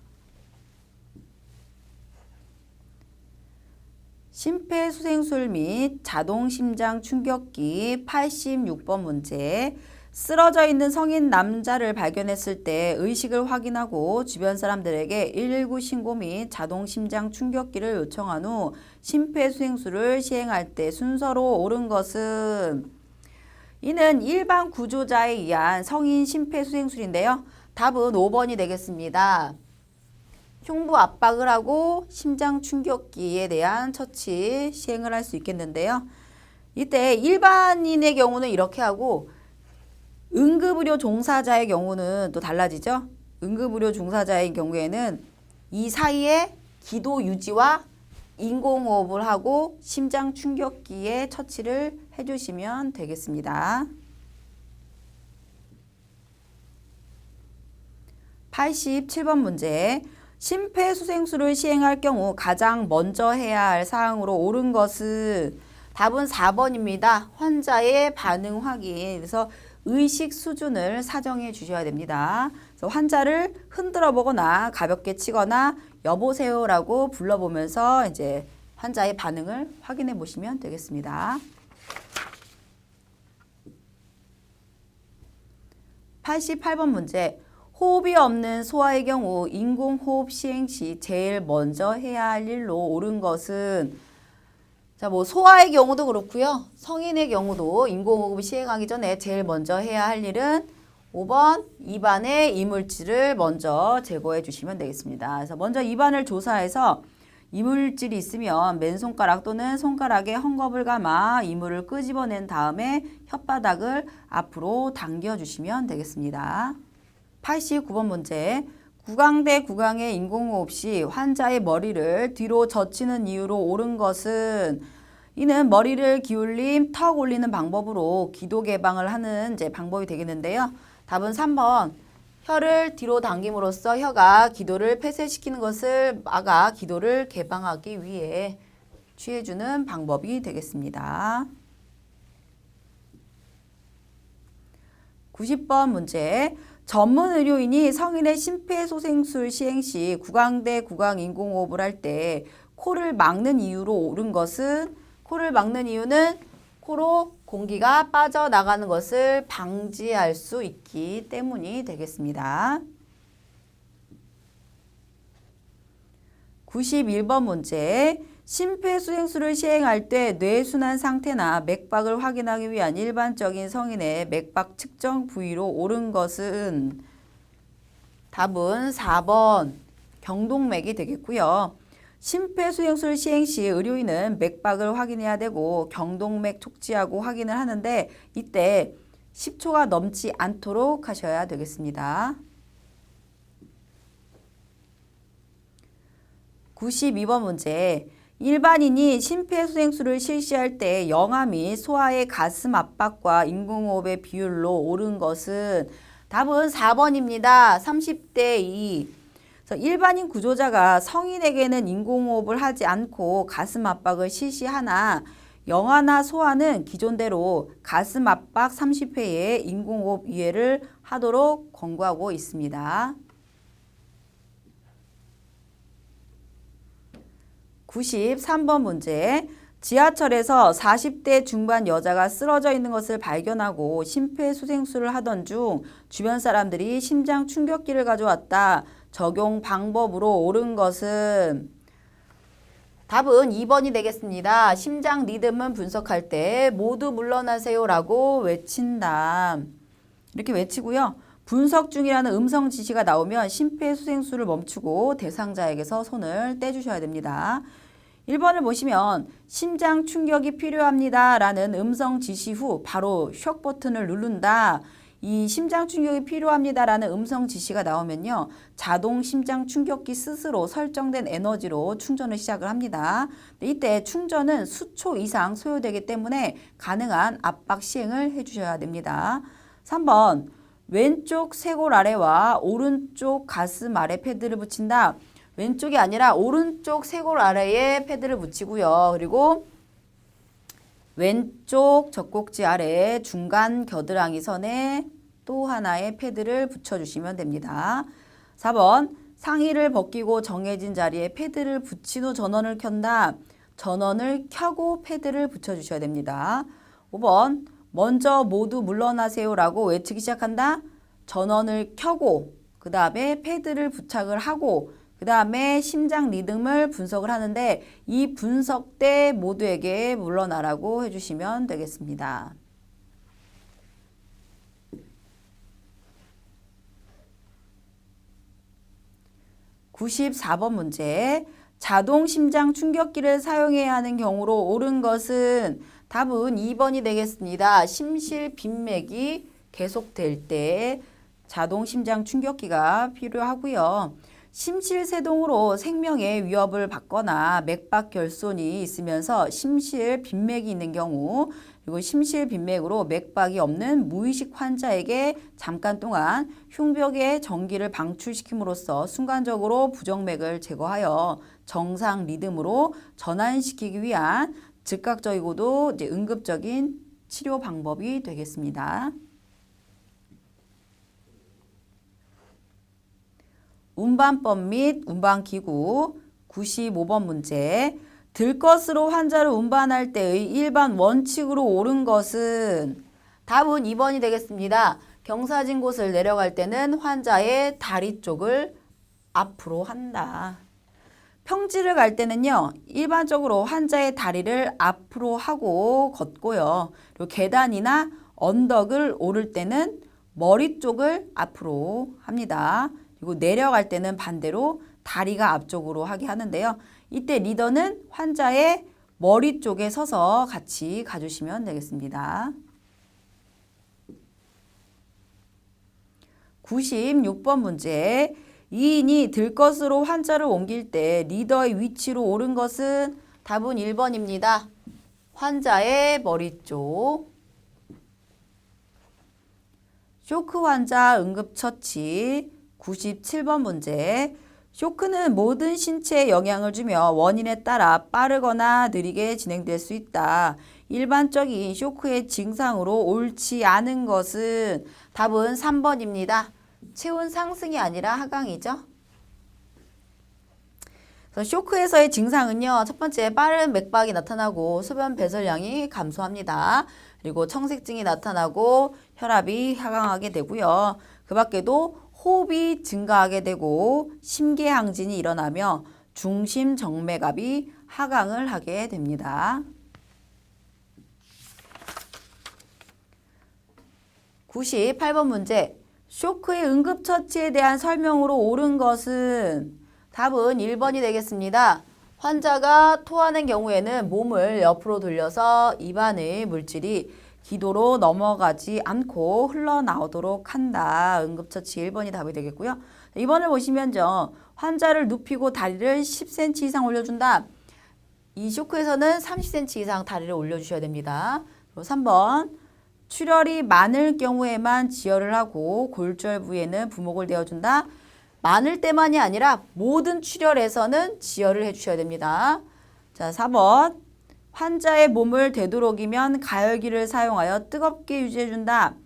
심폐소생술 및 자동심장 충격기 86번 문제. 쓰러져 있는 성인 남자를 발견했을 때 의식을 확인하고 주변 사람들에게 119 신고 및 자동심장 충격기를 요청한 후 심폐소생술을 시행할 때 순서로 옳은 것은 이는 일반 구조자에 의한 성인 심폐소생술인데요. 답은 5번이 되겠습니다. 흉부 압박을 하고 심장 충격기에 대한 처치 시행을 할 수 있겠는데요. 이때 일반인의 경우는 이렇게 하고 응급의료 종사자의 경우는 또 달라지죠. 응급의료 종사자의 경우에는 이 사이에 기도 유지와 인공호흡을 하고 심장 충격기에 처치를 해주시면 되겠습니다. 87번 문제. 심폐소생술을 시행할 경우 가장 먼저 해야 할 사항으로 옳은 것은 답은 4번입니다. 환자의 반응 확인. 그래서 의식 수준을 사정해 주셔야 됩니다. 그래서 환자를 흔들어 보거나 가볍게 치거나 여보세요라고 불러보면서 이제 환자의 반응을 확인해 보시면 되겠습니다. 88번 문제. 호흡이 없는 소아의 경우 인공호흡 시행 시 제일 먼저 해야 할 일로 옳은 것은 자, 뭐 소아의 경우도 그렇고요. 성인의 경우도 인공호흡을 시행하기 전에 제일 먼저 해야 할 일은 5번 입안의 이물질을 먼저 제거해 주시면 되겠습니다. 그래서 먼저 입안을 조사해서 이물질이 있으면 맨손가락 또는 손가락에 헝겊을 감아 이물을 끄집어낸 다음에 혓바닥을 앞으로 당겨주시면 되겠습니다. 89번 문제. 구강대 구강의 인공호흡 시 환자의 머리를 뒤로 젖히는 이유로 옳은 것은 이는 머리를 기울임, 턱 올리는 방법으로 기도 개방을 하는 방법이 되겠는데요. 답은 3번. 혀를 뒤로 당김으로써 혀가 기도를 폐쇄시키는 것을 막아 기도를 개방하기 위해 취해주는 방법이 되겠습니다. 90번 문제. 전문 의료인이 성인의 심폐소생술 시행 시 구강대 구강 인공호흡을 할 때 코를 막는 이유로 옳은 것은 코를 막는 이유는 코로 공기가 빠져나가는 것을 방지할 수 있기 때문이 되겠습니다. 91번 문제. 심폐소생술을 시행할 때 뇌순환 상태나 맥박을 확인하기 위한 일반적인 성인의 맥박 측정 부위로 옳은 것은 답은 4번 경동맥이 되겠고요. 심폐소생술 시행 시 의료인은 맥박을 확인해야 되고 경동맥 촉지하고 확인을 하는데 이때 10초가 넘지 않도록 하셔야 되겠습니다. 92번 문제. 일반인이 심폐소생술을 실시할 때 영아 및 소아의 가슴 압박과 인공호흡의 비율로 옳은 것은 답은 4번입니다. 30대 2. 일반인 구조자가 성인에게는 인공호흡을 하지 않고 가슴 압박을 실시하나 영아나 소아는 기존대로 가슴 압박 30회에 인공호흡 2회를 하도록 권고하고 있습니다. 93번 문제. 지하철에서 40대 중반 여자가 쓰러져 있는 것을 발견하고 심폐소생술을 하던 중 주변 사람들이 심장 충격기를 가져왔다. 적용 방법으로 옳은 것은 답은 2번이 되겠습니다. 심장 리듬을 분석할 때 모두 물러나세요 라고 외친다. 이렇게 외치고요. 분석 중이라는 음성 지시가 나오면 심폐소생술을 멈추고 대상자에게서 손을 떼주셔야 됩니다. 1번을 보시면 심장 충격이 필요합니다 라는 음성 지시 후 바로 쇽 버튼을 누른다. 이 심장 충격이 필요합니다 라는 음성 지시가 나오면요. 자동 심장 충격기 스스로 설정된 에너지로 충전을 시작을 합니다. 이때 충전은 수초 이상 소요되기 때문에 가능한 압박 시행을 해주셔야 됩니다. 3번. 왼쪽 쇄골 아래와 오른쪽 가슴 아래 패드를 붙인다. 왼쪽이 아니라 오른쪽 쇄골 아래에 패드를 붙이고요. 그리고 왼쪽 젖꼭지 아래 중간 겨드랑이 선에 또 하나의 패드를 붙여주시면 됩니다. 4번. 상의를 벗기고 정해진 자리에 패드를 붙인 후 전원을 켠다. 전원을 켜고 패드를 붙여주셔야 됩니다. 5번. 먼저 모두 물러나세요 라고 외치기 시작한다. 전원을 켜고 그 다음에 패드를 부착을 하고 그 다음에 심장 리듬을 분석을 하는데 이 분석 때 모두에게 물러나라고 해주시면 되겠습니다. (94번) 문제. 자동 심장 충격기를 사용해야 하는 경우로 옳은 것은 답은 2번이 되겠습니다. 심실 빈맥이 계속될 때 자동 심장 충격기가 필요하고요. 심실세동으로 생명의 위협을 받거나 맥박 결손이 있으면서 심실 빈맥이 있는 경우 그리고 심실 빈맥으로 맥박이 없는 무의식 환자에게 잠깐 동안 흉벽의 전기를 방출시킴으로써 순간적으로 부정맥을 제거하여 정상 리듬으로 전환시키기 위한 즉각적이고도 응급적인 치료 방법이 되겠습니다. 운반법 및 운반기구 95번 문제. 들것으로 환자를 운반할 때의 일반 원칙으로 옳은 것은 답은 2번이 되겠습니다. 경사진 곳을 내려갈 때는 환자의 다리 쪽을 앞으로 한다. 평지를 갈 때는요. 일반적으로 환자의 다리를 앞으로 하고 걷고요. 그리고 계단이나 언덕을 오를 때는 머리 쪽을 앞으로 합니다. 그리고 내려갈 때는 반대로 다리가 앞쪽으로 하게 하는데요. 이때 리더는 환자의 머리 쪽에 서서 같이 가주시면 되겠습니다. 96번 문제. 이인이 들것으로 환자를 옮길 때 리더의 위치로 옳은 것은 답은 1번입니다. 환자의 머리 쪽. 쇼크 환자 응급처치. 97번 문제. 쇼크는 모든 신체에 영향을 주며 원인에 따라 빠르거나 느리게 진행될 수 있다. 일반적인 쇼크의 증상으로 옳지 않은 것은 답은 3번입니다. 체온 상승이 아니라 하강이죠. 그래서 쇼크에서의 증상은요. 첫 번째 빠른 맥박이 나타나고 소변 배설량이 감소합니다. 그리고 청색증이 나타나고 혈압이 하강하게 되고요. 그 밖에도 호흡이 증가하게 되고 심계항진이 일어나며 중심정맥압이 하강을 하게 됩니다. 98번 문제. 쇼크의 응급처치에 대한 설명으로 옳은 것은 답은 1번이 되겠습니다. 환자가 토하는 경우에는 몸을 옆으로 돌려서 입안의 물질이 기도로 넘어가지 않고 흘러나오도록 한다. 응급처치 1번이 답이 되겠고요. 2번을 보시면요. 환자를 눕히고 다리를 10cm 이상 올려준다. 이 쇼크에서는 30cm 이상 다리를 올려주셔야 됩니다. 그리고 3번. 출혈이 많을 경우에만 지혈을 하고 골절 부위에는 부목을 대어준다. 많을 때만이 아니라 모든 출혈에서는 지혈을 해주셔야 됩니다. 자, 4번. 환자의 몸을 되도록이면 가열기를 사용하여 뜨겁게 유지해준다.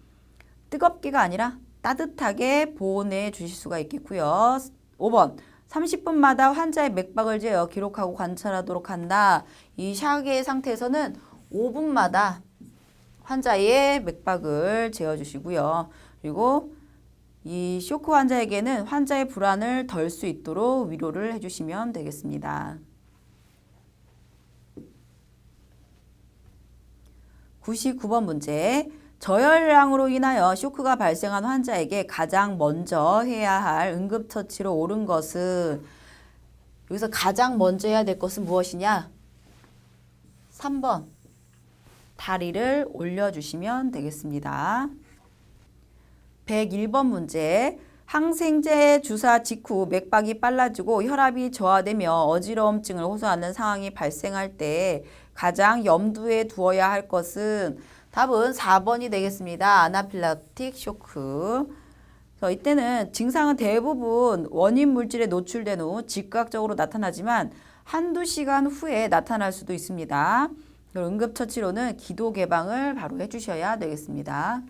뜨겁게가 아니라 따뜻하게 보온해 주실 수가 있겠고요. 5번. 30분마다 환자의 맥박을 재어 기록하고 관찰하도록 한다. 이 샤워기의 상태에서는 5분마다 환자의 맥박을 재어주시고요. 그리고 이 쇼크 환자에게는 환자의 불안을 덜 수 있도록 위로를 해주시면 되겠습니다. 99번 문제. 저혈량으로 인하여 쇼크가 발생한 환자에게 가장 먼저 해야 할 응급처치로 옳은 것은 여기서 가장 먼저 해야 될 것은 무엇이냐? 3번. 다리를 올려주시면 되겠습니다. 101번 문제. 항생제 주사 직후 맥박이 빨라지고 혈압이 저하되며 어지러움증을 호소하는 상황이 발생할 때 가장 염두에 두어야 할 것은 답은 4번이 되겠습니다. 아나필락틱 쇼크. 이때는 증상은 대부분 원인 물질에 노출된 후 즉각적으로 나타나지만 한두 시간 후에 나타날 수도 있습니다. 응급처치로는 기도 개방을 바로 해주셔야 되겠습니다.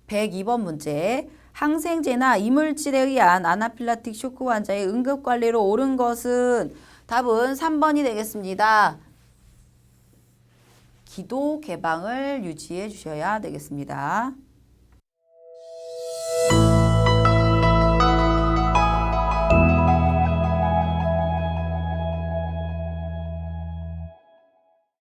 102번 문제. 항생제나 이물질에 의한 아나필락틱 쇼크 환자의 응급관리로 옳은 것은 답은 3번이 되겠습니다. 기도 개방을 유지해 주셔야 되겠습니다.